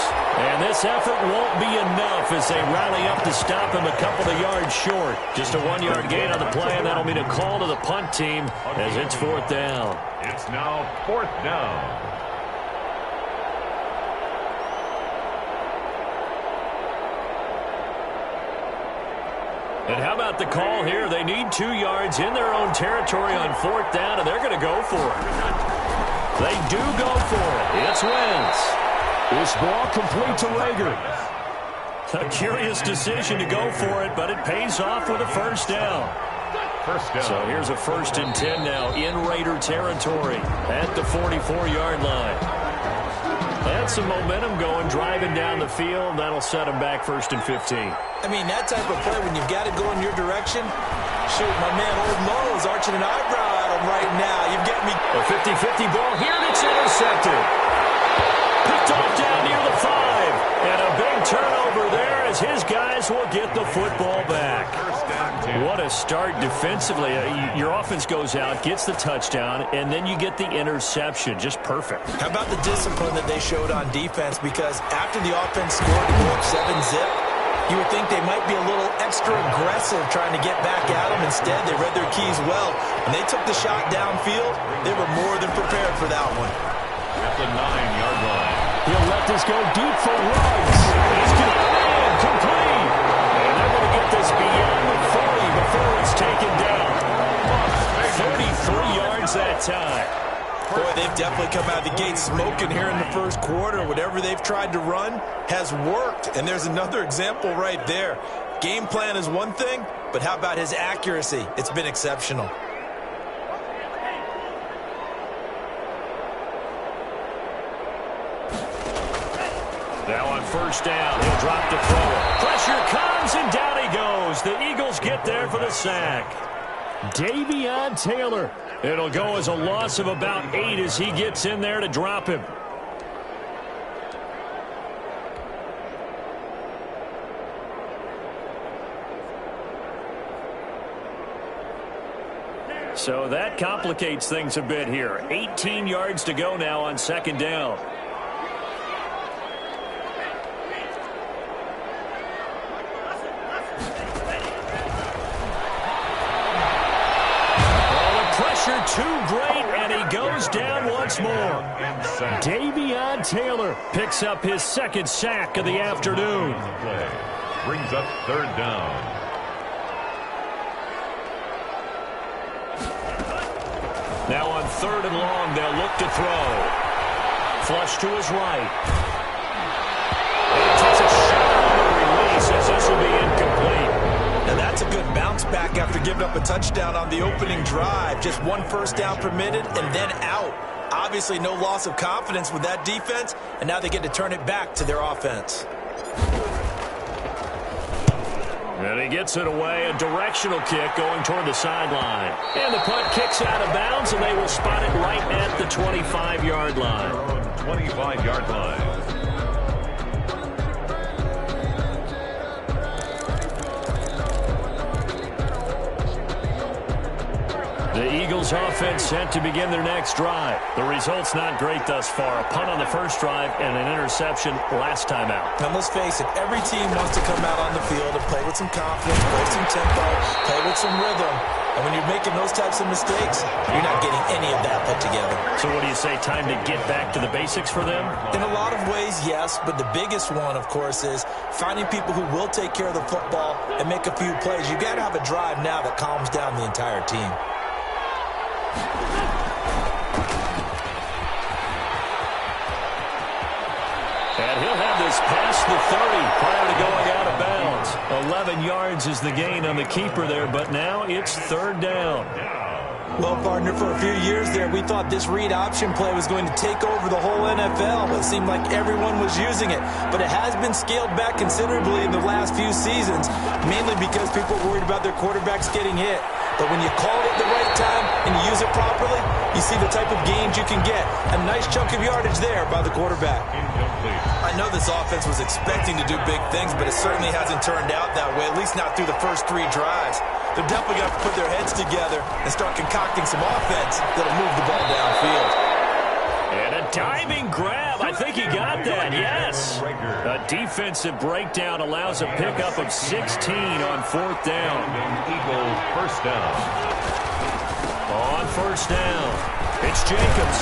And this effort won't be enough as they rally up to stop him a couple of yards short. Just a 1-yard gain on the play, and that'll mean a call to the punt team as it's 4th down. It's now 4th down. And how about the call here? They need 2 yards in their own territory on 4th down, and they're going to go for it. They do go for it. It's Wentz. This ball complete to Rager. A curious decision to go for it, but it pays off with a first down. So here's a 1st and 10 now in Raider territory at the 44-yard line. Had some momentum going, driving down the field. That'll set him back 1st and 15. I mean, that type of play, when you've got to go in your direction, shoot, my man Old Mo is arching an eyebrow at him right now. You've got me. A 50-50 ball here, and it's intercepted. Picked off down near the 5. And a big turnover there as his guys will get the football back. What a start defensively. Your offense goes out, gets the touchdown, and then you get the interception. Just perfect. How about the discipline that they showed on defense? Because after the offense scored to go up 7-zip, you would think they might be a little extra aggressive trying to get back at them. Instead, they read their keys well. When they took the shot downfield, they were more than prepared for that one. At the 9-yard line. He'll let this go deep for Ruggs. He's got it in, complete. And they're going to get this beyond the 40 before it's taken down. 33 yards that time. Boy, they've definitely come out of the gate smoking here in the first quarter. Whatever they've tried to run has worked. And there's another example right there. Game plan is one thing, but how about his accuracy? It's been exceptional. Now on first down, he'll drop the throw. Pressure comes, and down he goes. The Eagles get there for the sack. Davion Taylor. It'll go as a loss of about 8 as he gets in there to drop him. So that complicates things a bit here. 18 yards to go now on second down. Too great, and he goes down once more. Davion Taylor picks up his 2nd sack of the afternoon. Brings up 3rd down. Now on 3rd and long, they'll look to throw. Flush to his right. And he takes a shot on the release as this will be incomplete. Now that's a good bounce back after giving up a touchdown on the opening drive. Just 1 first down permitted and then out. Obviously no loss of confidence with that defense, and now they get to turn it back to their offense. And he gets it away, a directional kick going toward the sideline. And the punt kicks out of bounds, and they will spot it right at the 25-yard line. 25-yard line. The Eagles offense set to begin their next drive. The result's not great thus far. A punt on the first drive and an interception last time out. Now let's face it, every team wants to come out on the field and play with some confidence, play some tempo, play with some rhythm. And when you're making those types of mistakes, you're not getting any of that put together. So what do you say, time to get back to the basics for them? In a lot of ways, yes, but the biggest one, of course, is finding people who will take care of the football and make a few plays. You've got to have a drive now that calms down the entire team. And he'll have this past the 30 prior to going out of bounds. 11 yards is the gain on the keeper there, but now it's 3rd down. Well, partner, for a few years there, we thought this read option play was going to take over the whole NFL. It seemed like everyone was using it, but it has been scaled back considerably in the last few seasons, mainly because people are worried about their quarterbacks getting hit. But when you call it at the right time and you use it properly, you see the type of gains you can get. A nice chunk of yardage there by the quarterback. I know this offense was expecting to do big things, but it certainly hasn't turned out that way, at least not through the first 3 drives. They're definitely going to put their heads together and start concocting some offense that'll move the ball downfield. And a diving grab. I think he got that, yes. A defensive breakdown allows a pickup of 16 on 4th down. Eagles first down. On first down, it's Jacobs.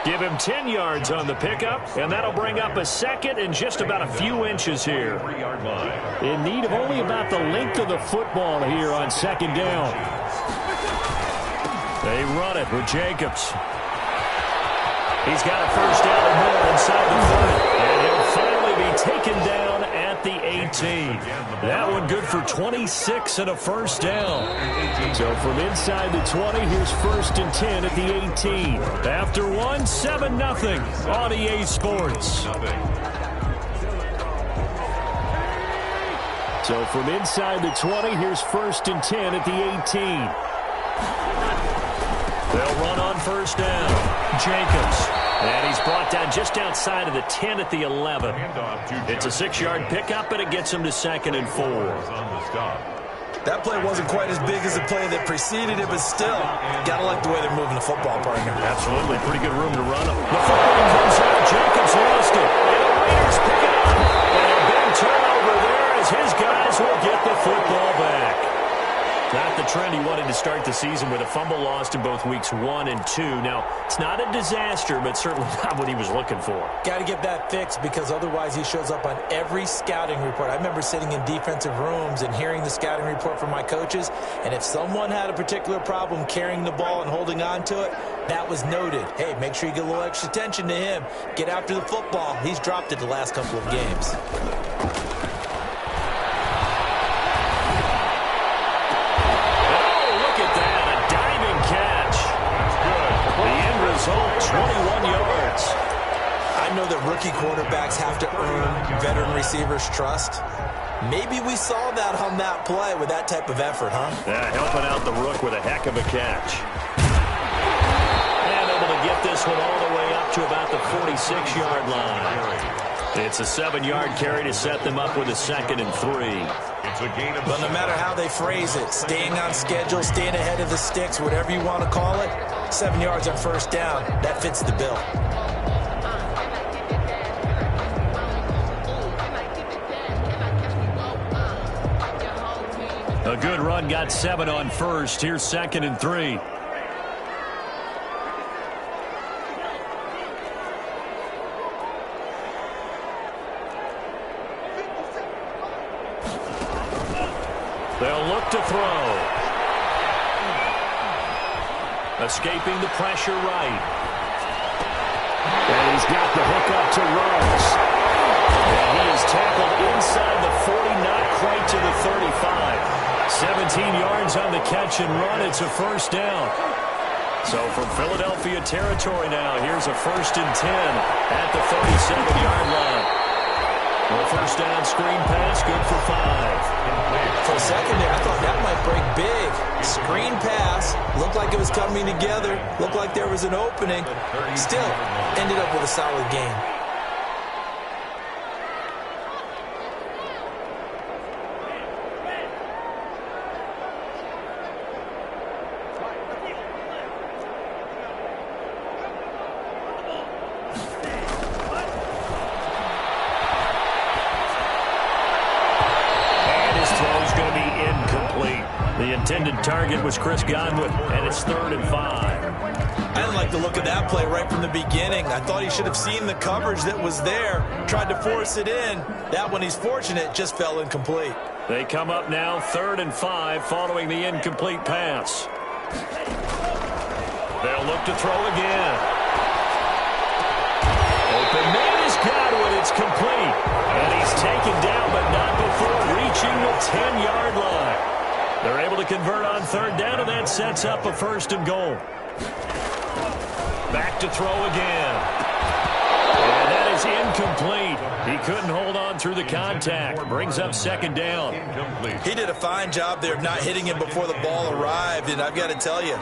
Give him 10 yards on the pickup, and that'll bring up a 2nd and just about a few inches here. 3-yard line. In need of only about the length of the football here on 2nd down. They run it with Jacobs. He's got a first down and more inside the 30. And he'll finally be taken down at the 18. That one good for 26 and a first down. So from inside the 20, here's 1st and 10 at the 18. After 7-0 on EA Sports. So from inside the 20, here's 1st and 10 at the 18. They'll run on first down. Jacobs. And he's brought down just outside of the 10 at the 11. It's a 6-yard pickup, and it gets him to 2nd and 4. That play wasn't quite as big as the play that preceded it, but still, got to like the way they're moving the football, partner. Absolutely. Pretty good room to run him. The football comes out. Jacobs lost it. And the Raiders pick it up. And a big turnover there as his guys will get the football back. Not the trend he wanted to start the season with a fumble lost in both weeks 1 and 2. Now, it's not a disaster, but certainly not what he was looking for. Got to get that fixed because otherwise he shows up on every scouting report. I remember sitting in defensive rooms and hearing the scouting report from my coaches, and if someone had a particular problem carrying the ball and holding on to it, that was noted. Hey, make sure you get a little extra attention to him. Get after the football. He's dropped it the last couple of games. Result, 21 yards. I know that rookie quarterbacks have to earn veteran receivers' trust. Maybe we saw that on that play with that type of effort, huh? Yeah, helping out the rook with a heck of a catch. And able to get this one all the way up to about the 46-yard line. It's a 7-yard carry to set them up with a 2nd and 3. But no matter how they phrase it, staying on schedule, staying ahead of the sticks, whatever you want to call it, 7 yards on first down, that fits the bill. A good run, got 7 on first. Here's 2nd and 3. They'll look to throw. Escaping the pressure right. And he's got the hook up to Rose. And he is tackled inside the 40, not quite to the 35. 17 yards on the catch and run. It's a first down. So from Philadelphia territory now, here's a 1st and 10 at the 37-yard line. Well, first down screen pass, good for 5. For a second there, I thought that might break big. Screen pass, looked like it was coming together, looked like there was an opening. Still, ended up with a solid game. The intended target was Chris Godwin, and it's 3rd and 5. I didn't like the look of that play right from the beginning. I thought he should have seen the coverage that was there, tried to force it in. That one, he's fortunate, just fell incomplete. They come up now 3rd and 5 following the incomplete pass. They'll look to throw again. Open man is Godwin. It's complete. And he's taken down, but not before reaching the 10-yard line. They're able to convert on 3rd down, and that sets up a 1st and goal. Back to throw again. And that is incomplete. He couldn't hold on through the contact. Brings up 2nd down. He did a fine job there of not hitting him before the ball arrived, and I've got to tell you,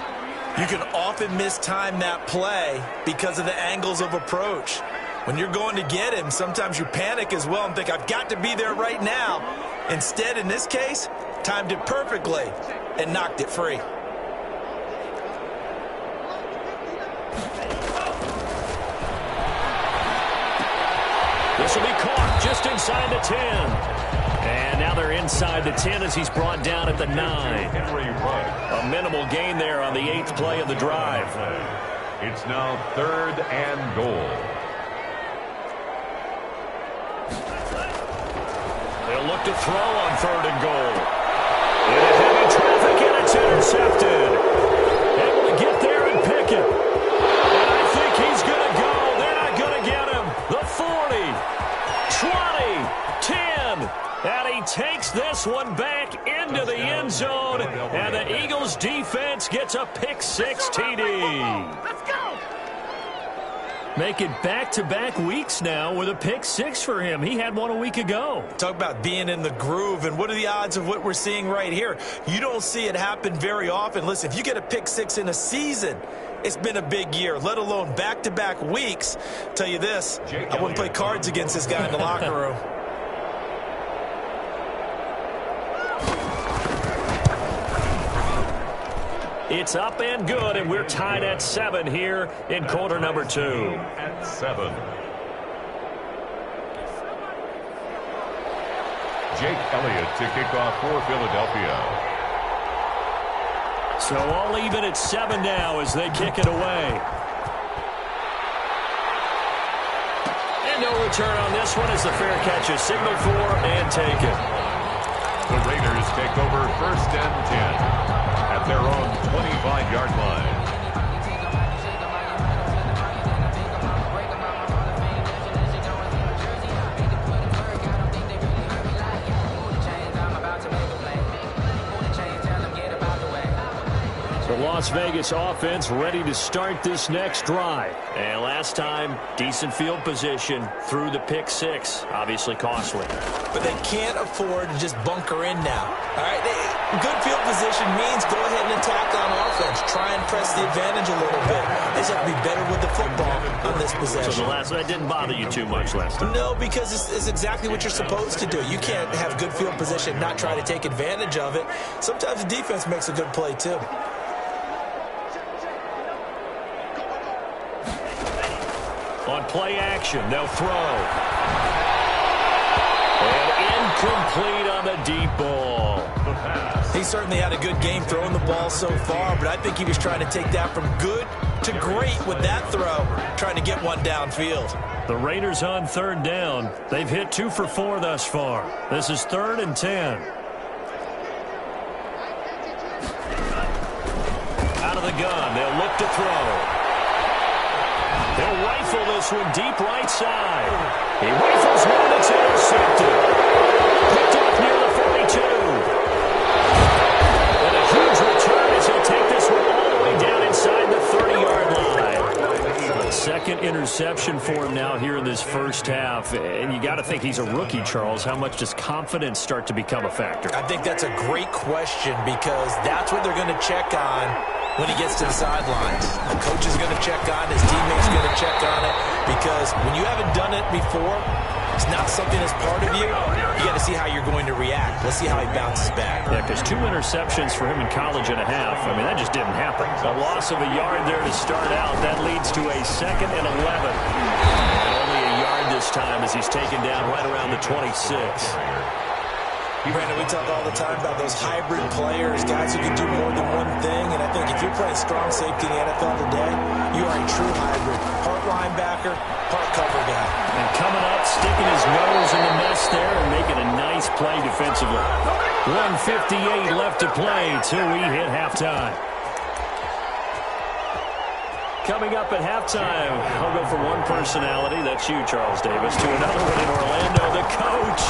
you can often mistime that play because of the angles of approach. When you're going to get him, sometimes you panic as well and think, I've got to be there right now. Instead, in this case, timed it perfectly and knocked it free. This will be caught just inside the 10. And now they're inside the 10 as he's brought down at the 9. A minimal gain there on the 8th play of the drive. It's now 3rd and goal. They'll look to throw on 3rd and goal. Into heavy traffic, and it's intercepted. Able to get there and pick it. And I think he's going to go. takes this one back into the end zone, and the Eagles defense gets a pick-6 TD. Let's go! Make it back-to-back weeks now with a pick-6 for him. He had one a week ago. Talk about being in the groove, and what are the odds of what we're seeing right here? You don't see it happen very often. Listen, if you get a pick-6 in a season, it's been a big year, let alone back-to-back weeks. Tell you this, I wouldn't play cards against this guy in the locker room. It's up and good, and we're tied at 7 here in quarter number 2. At 7. Jake Elliott to kick off for Philadelphia. So all even at 7 now as they kick it away. And no return on this one as the fair catch is signaled for and taken. The Raiders take over 1st and 10 at their own 25-yard line. The Las Vegas offense ready to start this next drive. And last time, decent field position through the pick-6. Obviously costly. But they can't afford to just bunker in now. All right, good field position means go ahead and attack on offense. Try and press the advantage a little bit. They just have to be better with the football on this possession. So that didn't bother you too much last time? No, because it's exactly what you're supposed to do. You can't have good field position, not try to take advantage of it. Sometimes the defense makes a good play, too. On play action, they'll throw. And incomplete on the deep ball. He certainly had a good game throwing the ball so far, but I think he was trying to take that from good to great with that throw, trying to get one downfield. The Raiders on 3rd down. They've hit 2 for 4 thus far. This is 3rd and 10. Out of the gun, they'll look to throw. They'll rifle this one deep right side. He rifles one that's intercepted. Picked off near the 42. And a huge return as he'll take this one all the way down inside the 30-yard line. Second interception for him now here in this first half. And you got to think he's a rookie, Charles. How much does confidence start to become a factor? I think that's a great question because that's what they're going to check on when he gets to the sidelines. The coach is going to check on it. His teammates are going to check on it because when you haven't done it before, it's not something that's part of you. You got to see how you're going to react. Let's see how he bounces back. Yeah, because 2 interceptions for him in college and a half. I mean, that just didn't happen. A loss of a yard there to start out. That leads to a 2nd and 11. And only a yard this time as he's taken down right around the 26. Brandon, we talk all the time about those hybrid players, guys who can do more than one thing, and I think if you're playing strong safety in the NFL today, you are a true hybrid. Part linebacker, part cover guy. And coming up, sticking his nose in the mess there and making a nice play defensively. 1:58 left to play till we hit halftime. Coming up at halftime, I'll go from one personality, that's you, Charles Davis, to another one in Orlando, the coach.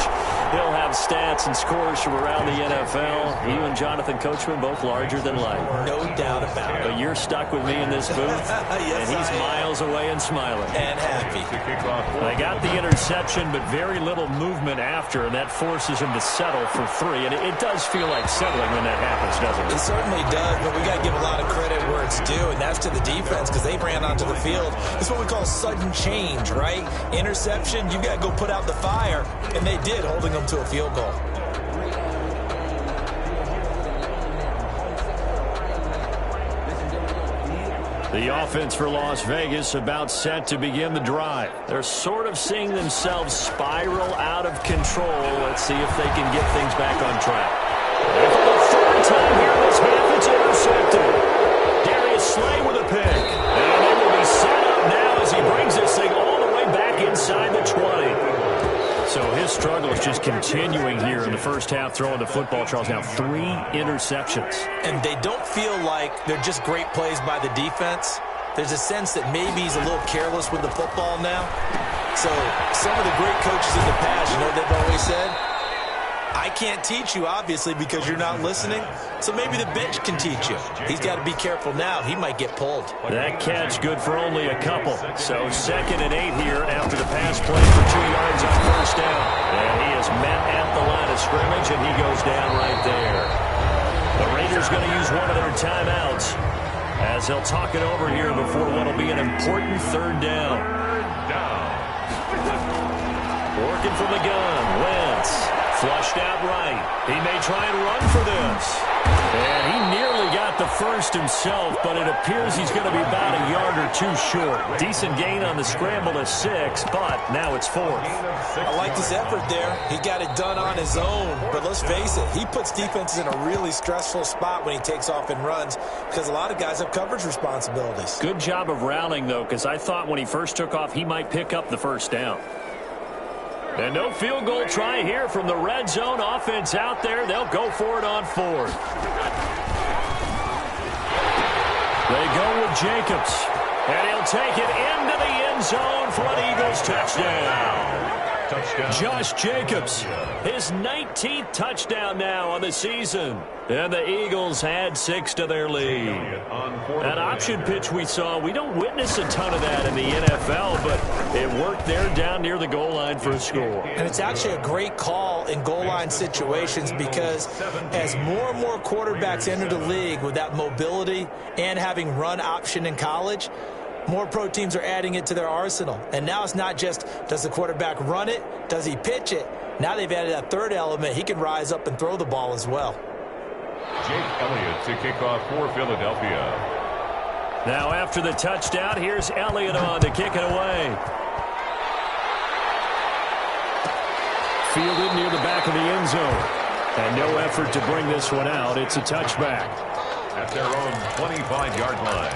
He'll have stats and scores from around the NFL. You and Jonathan Coachman, both larger than life. No doubt about it. But you're stuck with me in this booth, yes, and he's miles away and smiling. And happy. They got the interception, but very little movement after, and that forces him to settle for 3. And it does feel like settling when that happens, doesn't it? It certainly does, but we got to give a lot of credit where it's due, and that's to the defense because they ran onto the field. It's what we call sudden change, right? Interception, you got to go put out the fire, and they did, holding them to a field goal. The offense for Las Vegas about set to begin the drive. They're sort of seeing themselves spiral out of control. Let's see if they can get things back on track. And for the 3rd time here in this half, it's intercepted. Darius Slay with a pick. And they will be set up now as he brings this thing all the way back inside the 20. So his struggle is just continuing here in the first half, throwing the football. Charles, now 3 interceptions. And they don't feel like they're just great plays by the defense. There's a sense that maybe he's a little careless with the football now. So some of the great coaches in the past, you know what they've always said? I can't teach you, obviously, because you're not listening. So maybe the bench can teach you. He's got to be careful now. He might get pulled. That catch good for only a couple. So 2nd and 8 here after the pass play for 2 yards on first down. And he is met at the line of scrimmage, and he goes down right there. The Raiders going to use one of their timeouts as they'll talk it over here before what will be an important 3rd down. Working from the gun, Wentz. Flushed out right. He may try and run for this. And he nearly got the first himself, but it appears he's going to be about a yard or 2 short. Decent gain on the scramble to 6, but now it's 4th. I like his effort there. He got it done on his own. But let's face it, he puts defenses in a really stressful spot when he takes off and runs because a lot of guys have coverage responsibilities. Good job of routing, though, because I thought when he first took off, he might pick up the first down. And no field goal try here from the red zone. Offense out there. They'll go for it on 4th. They go with Jacobs. And he'll take it into the end zone for an Eagles touchdown. Josh Jacobs, his 19th touchdown now on the season. And the Eagles add 6 to their lead. That option pitch we saw, we don't witness a ton of that in the NFL, but it worked there down near the goal line for a score. And it's actually a great call in goal line situations because as more and more quarterbacks enter the league with that mobility and having run option in college, more pro teams are adding it to their arsenal. And now it's not just, does the quarterback run it? Does he pitch it? Now they've added that 3rd element. He can rise up and throw the ball as well. Jake Elliott to kick off for Philadelphia. Now after the touchdown, here's Elliott on to kick it away. Fielded near the back of the end zone. And no effort to bring this one out. It's a touchback. At their own 25-yard line.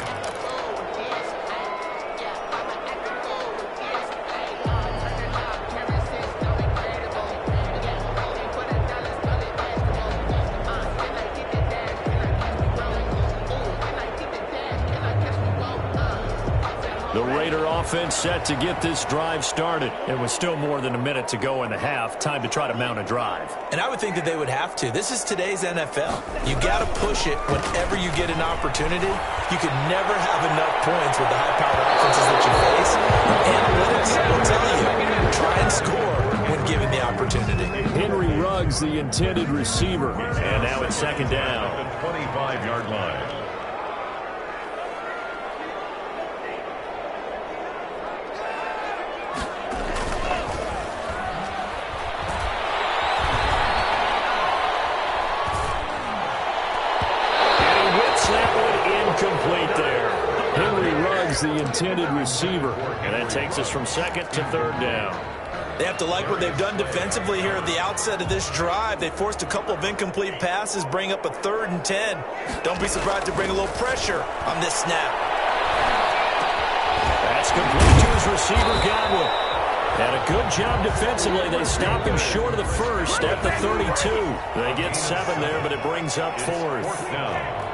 The Raider offense set to get this drive started. It was still more than a minute to go in the half. Time to try to mount a drive. And I would think that they would have to. This is today's NFL. You got to push it whenever you get an opportunity. You could never have enough points with the high-powered offenses that you face. Analytics will tell you, try and score when given the opportunity. Henry Ruggs, the intended receiver. And now it's 2nd down. 25-yard line. Complete there. Henry Ruggs, the intended receiver. And that takes us from 2nd to 3rd down. They have to like what they've done defensively here at the outset of this drive. They forced a couple of incomplete passes, bring up a 3rd and 10. Don't be surprised to bring a little pressure on this snap. That's complete to his receiver, Godwin. And a good job defensively. They stop him short of the first at the 32. They get 7 there, but it brings up 4th down.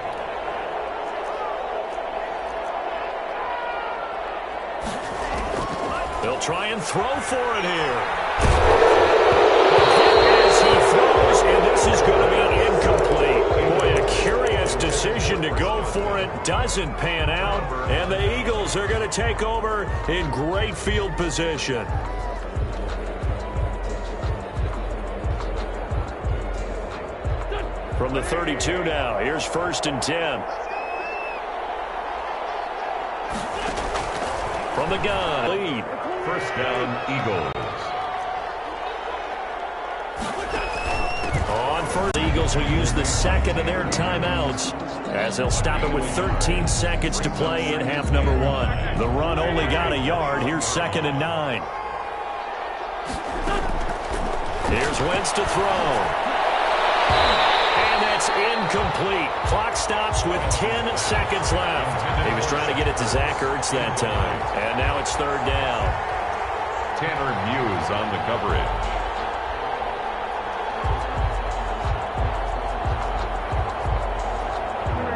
They'll try and throw for it here. As he throws, and this is going to be incomplete. Boy, a curious decision to go for it. Doesn't pan out. And the Eagles are going to take over in great field position. From the 32 now, here's 1st and 10. From the gun, lead. 1st down, Eagles. On first, the Eagles will use the 2nd of their timeouts as they'll stop it with 13 seconds to play in half number 1. The run only got a yard. Here's 2nd and 9. Here's Wentz to throw. And that's incomplete. Clock stops with 10 seconds left. He was trying to get it to Zach Ertz that time. And now it's 3rd down. Tanner Muse on the coverage.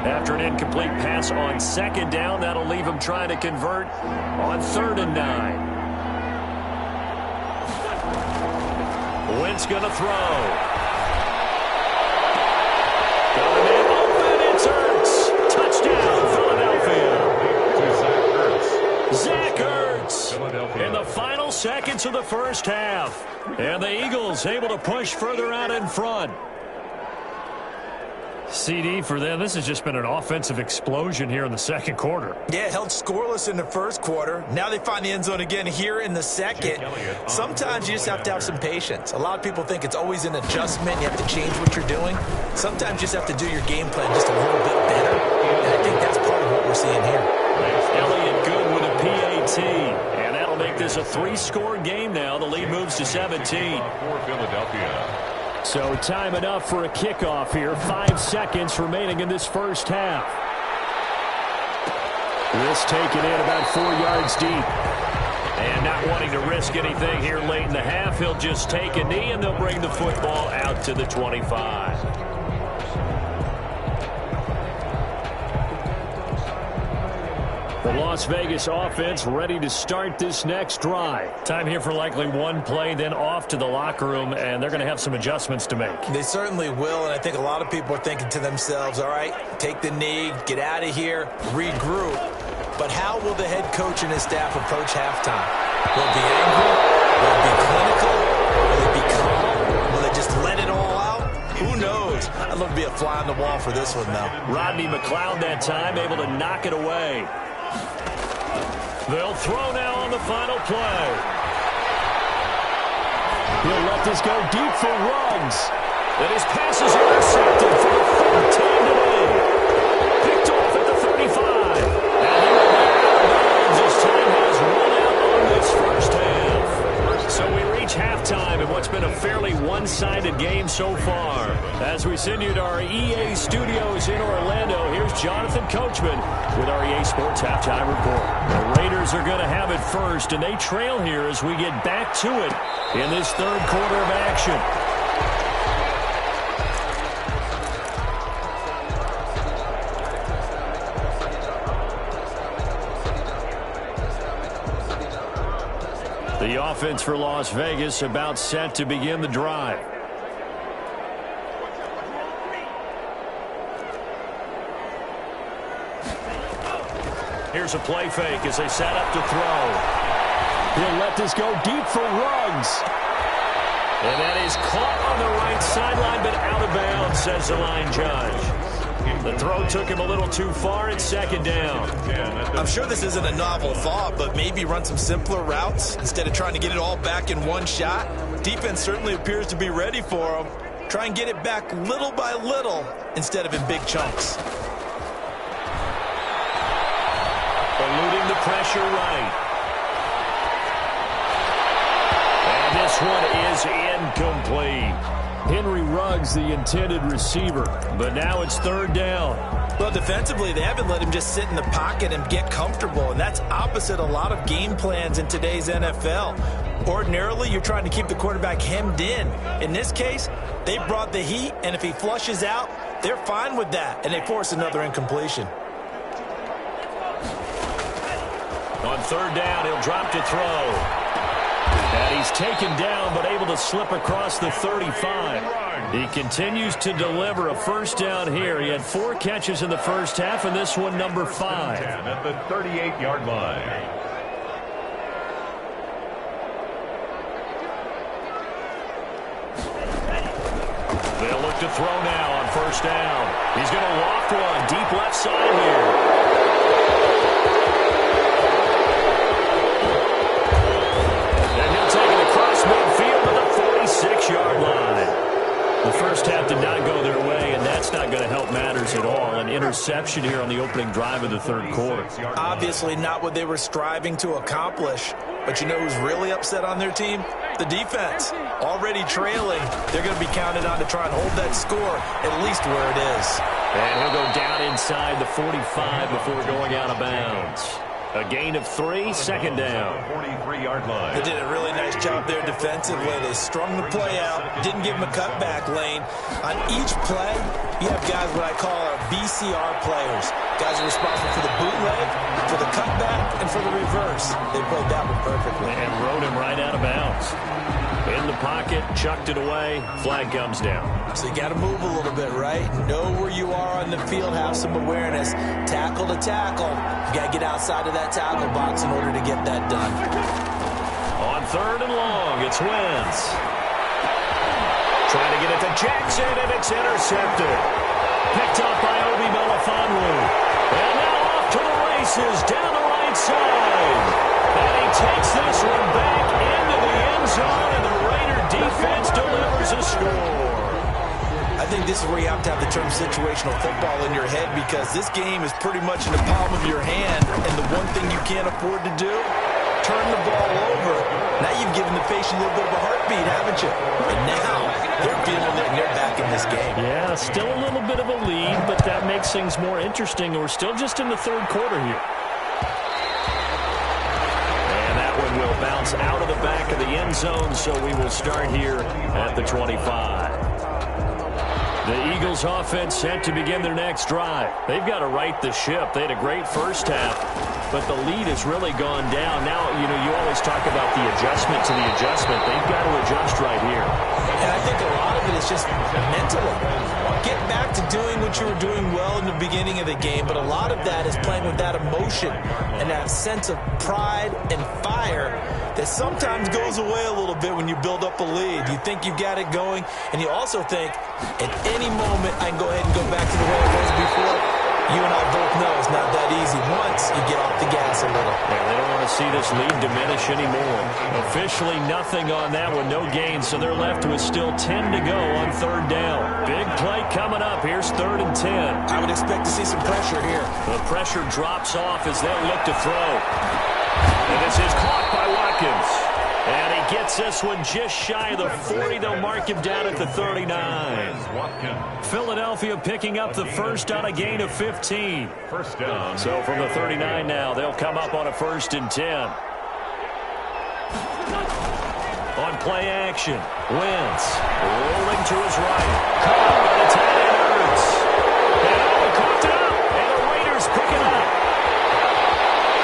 After an incomplete pass on 2nd down, that'll leave him trying to convert on 3rd and 9. Wentz going to throw. seconds of the first half. And the Eagles able to push further out in front. CD for them. This has just been an offensive explosion here in the second quarter. Yeah, held scoreless in the first quarter. Now they find the end zone again here in the second. Sometimes you just have to have some patience. A lot of people think it's always an adjustment. You have to change what you're doing. Sometimes you just have to do your game plan just a little bit better. And I think that's part of what we're seeing here. Elliott Good with a PAT. And that'll make this a 3-score game now. The lead moves to 17. For Philadelphia. So time enough for a kickoff here. 5 seconds remaining in this first half. This taken in about 4 yards deep. And not wanting to risk anything here late in the half, he'll just take a knee and they'll bring the football out to the 25. The Las Vegas offense ready to start this next drive. Time here for likely one play, then off to the locker room, and they're going to have some adjustments to make. They certainly will, and I think a lot of people are thinking to themselves, all right, take the knee, get out of here, regroup. But how will the head coach and his staff approach halftime? Will it be angry? Will it be clinical? Will it be calm? Will they just let it all out? Who knows? I'd love to be a fly on the wall for this one, though. Rodney McLeod that time able to knock it away. They'll throw now on the final play. He'll let this go deep for Ruggs. And his pass is intercepted for the 13 today. Picked off at the 35. And he will be out of bounds as time has run out on this first half. So we reach halftime in what's been a fairly one-sided game so far. As we send you to our EA studios in Orlando, here's Jonathan Coachman with our EA Sports Halftime Report. The Raiders are going to have it first, and they trail here as we get back to it in this third quarter of action. The offense for Las Vegas about set to begin the drive. Here's a play fake as they set up to throw. He'll let this go deep for Ruggs. And that is caught on the right sideline, but out of bounds, says the line judge. The throw took him a little too far. It's second down. I'm sure this isn't a novel thought, but maybe run some simpler routes instead of trying to get it all back in one shot. Defense certainly appears to be ready for him. Try and get it back little by little instead of in big chunks. Eluding the pressure right. And this one is incomplete. Henry Ruggs, the intended receiver, but now it's third down. Well, defensively, they haven't let him just sit in the pocket and get comfortable, and that's opposite a lot of game plans in today's NFL. Ordinarily, you're trying to keep the quarterback hemmed in. In this case, they brought the heat, and if he flushes out, they're fine with that, and they force another incompletion. On third down, he'll drop to throw. And he's taken down, but able to slip across the 35. He continues to deliver a first down here. He had 4 catches in the first half, and this one number 5. At the 38-yard line. They'll look to throw now on first down. He's going to loft one deep left side here. Midfield to the 46-yard line. The first half did not go their way, and that's not going to help matters at all. An interception here on the opening drive of the third quarter. Obviously not what they were striving to accomplish. But you know who's really upset on their team? The defense. Already trailing. They're going to be counted on to try and hold that score at least where it is. And he'll go down inside the 45 before going out of bounds. A gain of 3, second down. 43-yard line. They did a really nice job there defensively. They strung the play out, didn't give him a cutback lane. On each play, you have guys what I call our VCR players. Guys are responsible for the bootleg, for the cutback, and for the reverse. They played that one perfectly. And rode him right out of bounds. In the pocket, chucked it away, flag comes down. So you got to move a little bit, right? Know where you are on the field, have some awareness. Tackle to tackle. You got to get outside of that tackle box in order to get that done. On 3rd and long. It's Wentz. Trying to get it to Jackson, and it's intercepted. Picked up by Obi Melifonwu. And now off to the races down the right side. And he takes this one back into the end zone, and the Raider defense delivers a score. I think this is where you have to have the term situational football in your head, because this game is pretty much in the palm of your hand, and the one thing you can't afford to do, turn the ball over. Now you've given the patient a little bit of a heartbeat, haven't you? And now they're feeling it and they're back in this game. Yeah, still a little bit of a lead, but that makes things more interesting. We're still just in the 3rd quarter here. And that one will bounce out of the back of the end zone, so we will start here at the 25. The Eagles offense set to begin their next drive. They've got to right the ship. They had a great first half, but the lead has really gone down. Now, you always talk about the adjustment to the adjustment. They've got to adjust right here. And I think a lot of it is just mentally. Get back to doing what you were doing well in the beginning of the game, but a lot of that is playing with that emotion and that sense of pride and fire that sometimes goes away a little bit when you build up a lead. You think you've got it going, and you also think, at any moment, I can go ahead and go back to the way it was before. You and I both know it's not that easy once you get off the gas a little. Yeah, they don't want to see this lead diminish anymore. Officially nothing on that one, no gain, so they're left with still 10 to go on 3rd down. Big play coming up. Here's 3rd and 10. I would expect to see some pressure here. The pressure drops off as they'll look to throw. And this is caught by Watkins. And he gets this one just shy of the 40. They'll mark him down at the 39. Philadelphia picking up the first on a gain of 15. First down. So from the 39 now, they'll come up on a 1st and 10. On play action, Wentz rolling to his right. Caught by the tight end Hurts. And caught up. And the Raiders pick it up.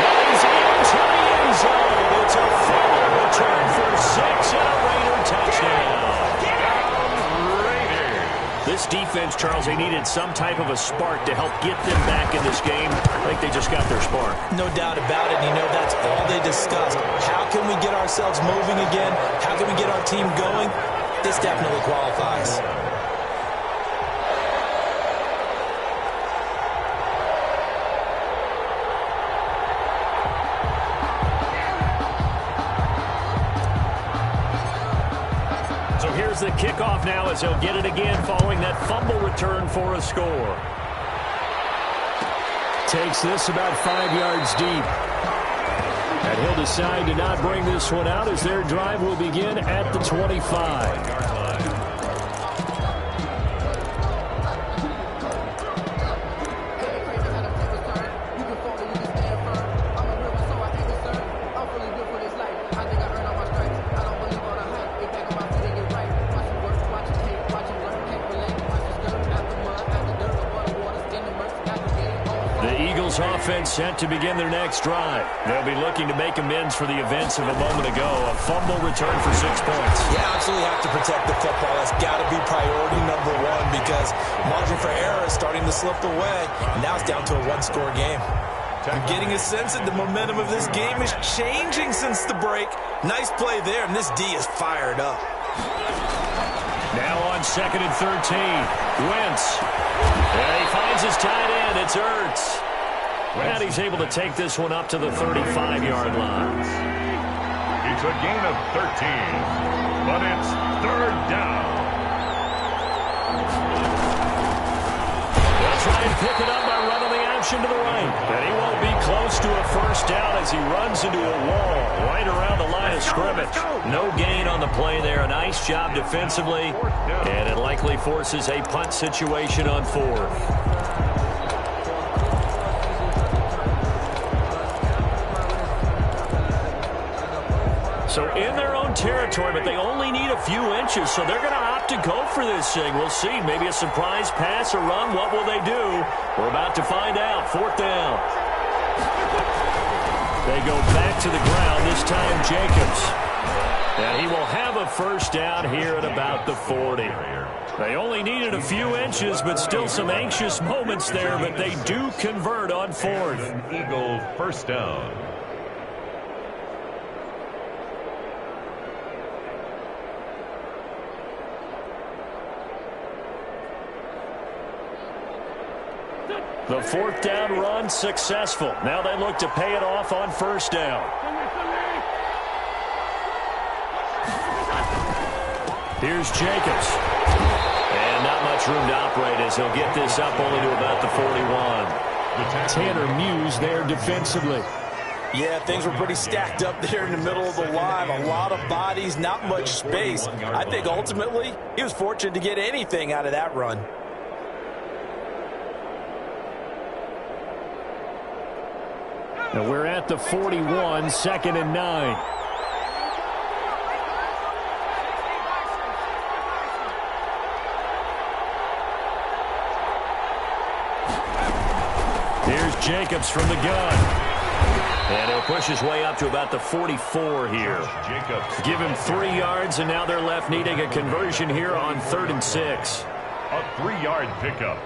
And he's into the end zone. It's a full return for 6 and a Raider touchdown. This defense, Charles, they needed some type of a spark to help get them back in this game. I think they just got their spark. No doubt about it. You know, that's all they discussed. How can we get ourselves moving again? How can we get our team going? This definitely qualifies. Here's the kickoff now as he'll get it again following that fumble return for a score. Takes this about 5 yards deep. And he'll decide to not bring this one out as their drive will begin at the 25. Offense set to begin their next drive. They'll be looking to make amends for the events of a moment ago. A fumble return for 6 points. Yeah, absolutely have to protect the football. That's got to be priority number one, because margin for error is starting to slip away. And now it's down to a one-score game. I'm getting a sense that the momentum of this game is changing since the break. Nice play there, and this D is fired up. Now on 2nd and 13. Wentz. And he finds his tight end. It's Hurts. And he's able to take this one up to the 35-yard line. It's a gain of 13, but it's 3rd down. They'll try and pick it up by running the action to the right. And he won't be close to a first down as he runs into a wall right around the line of scrimmage. No gain on the play there. A nice job defensively. And it likely forces a punt situation on 4th. So in their own territory, but they only need a few inches, so they're going to opt to go for this thing. We'll see. Maybe a surprise pass or run. What will they do? We're about to find out. 4th down. They go back to the ground, this time Jacobs. And he will have a first down here at about the 40. They only needed a few inches, but still some anxious moments there, but they do convert on 4th. Eagle first down. The fourth down run successful. Now they look to pay it off on first down. Here's Jacobs. And not much room to operate as he'll get this up only to about the 41. Tanner Muse there defensively. Yeah, things were pretty stacked up there in the middle of the line. A lot of bodies, not much space. I think ultimately he was fortunate to get anything out of that run. Now we're at the 41, 2nd and 9. Here's Jacobs from the gun. And he'll push his way up to about the 44 here. Jacobs. Give him 3 yards, and now they're left needing a conversion here on 3rd and 6. A 3-yard pickup.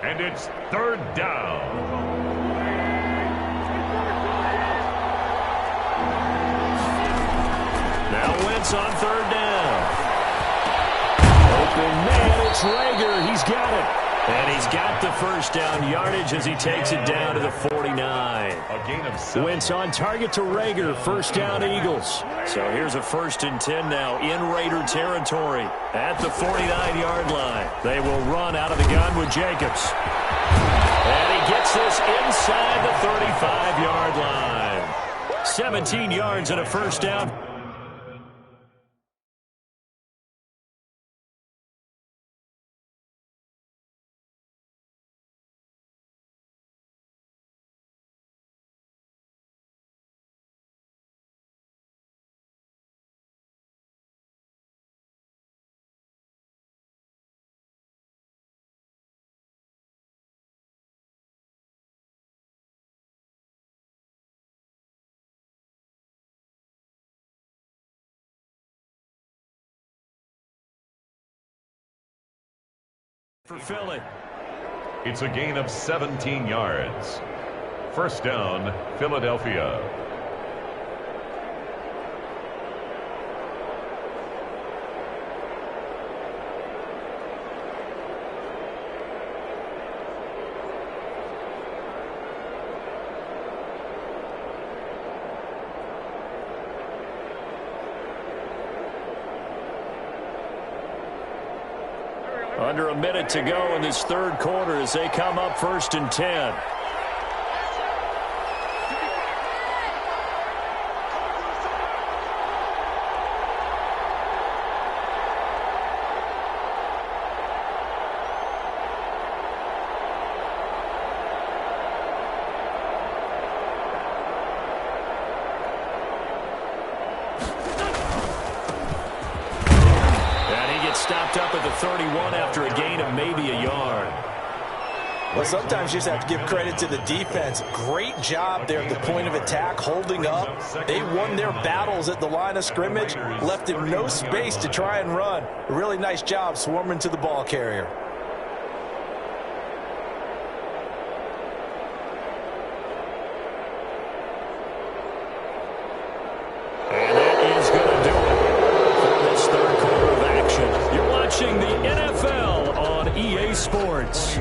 And it's 3rd down. Now Wentz on 3rd down. Open man, it's Rager. He's got it. And he's got the first down yardage as he takes it down to the 49. A gain of 7. Wentz on target to Rager. First down Eagles. So here's a 1st and 10 now in Raider territory at the 49-yard line. They will run out of the gun with Jacobs. And he gets this inside the 35-yard line. 17 yards and a first down. For Philly. It's a gain of 17 yards. First down, Philadelphia. Under a minute to go in this 3rd quarter as they come up 1st and 10. Stopped up at the 31 after a gain of maybe a yard. Well, sometimes you just have to give credit to the defense. Great job there at the point of attack, holding up. They won their battles at the line of scrimmage, left him no space to try and run. A really nice job swarming to the ball carrier. And that is going to do it for this 3rd quarter of action. You're watching the NFL on EA Sports.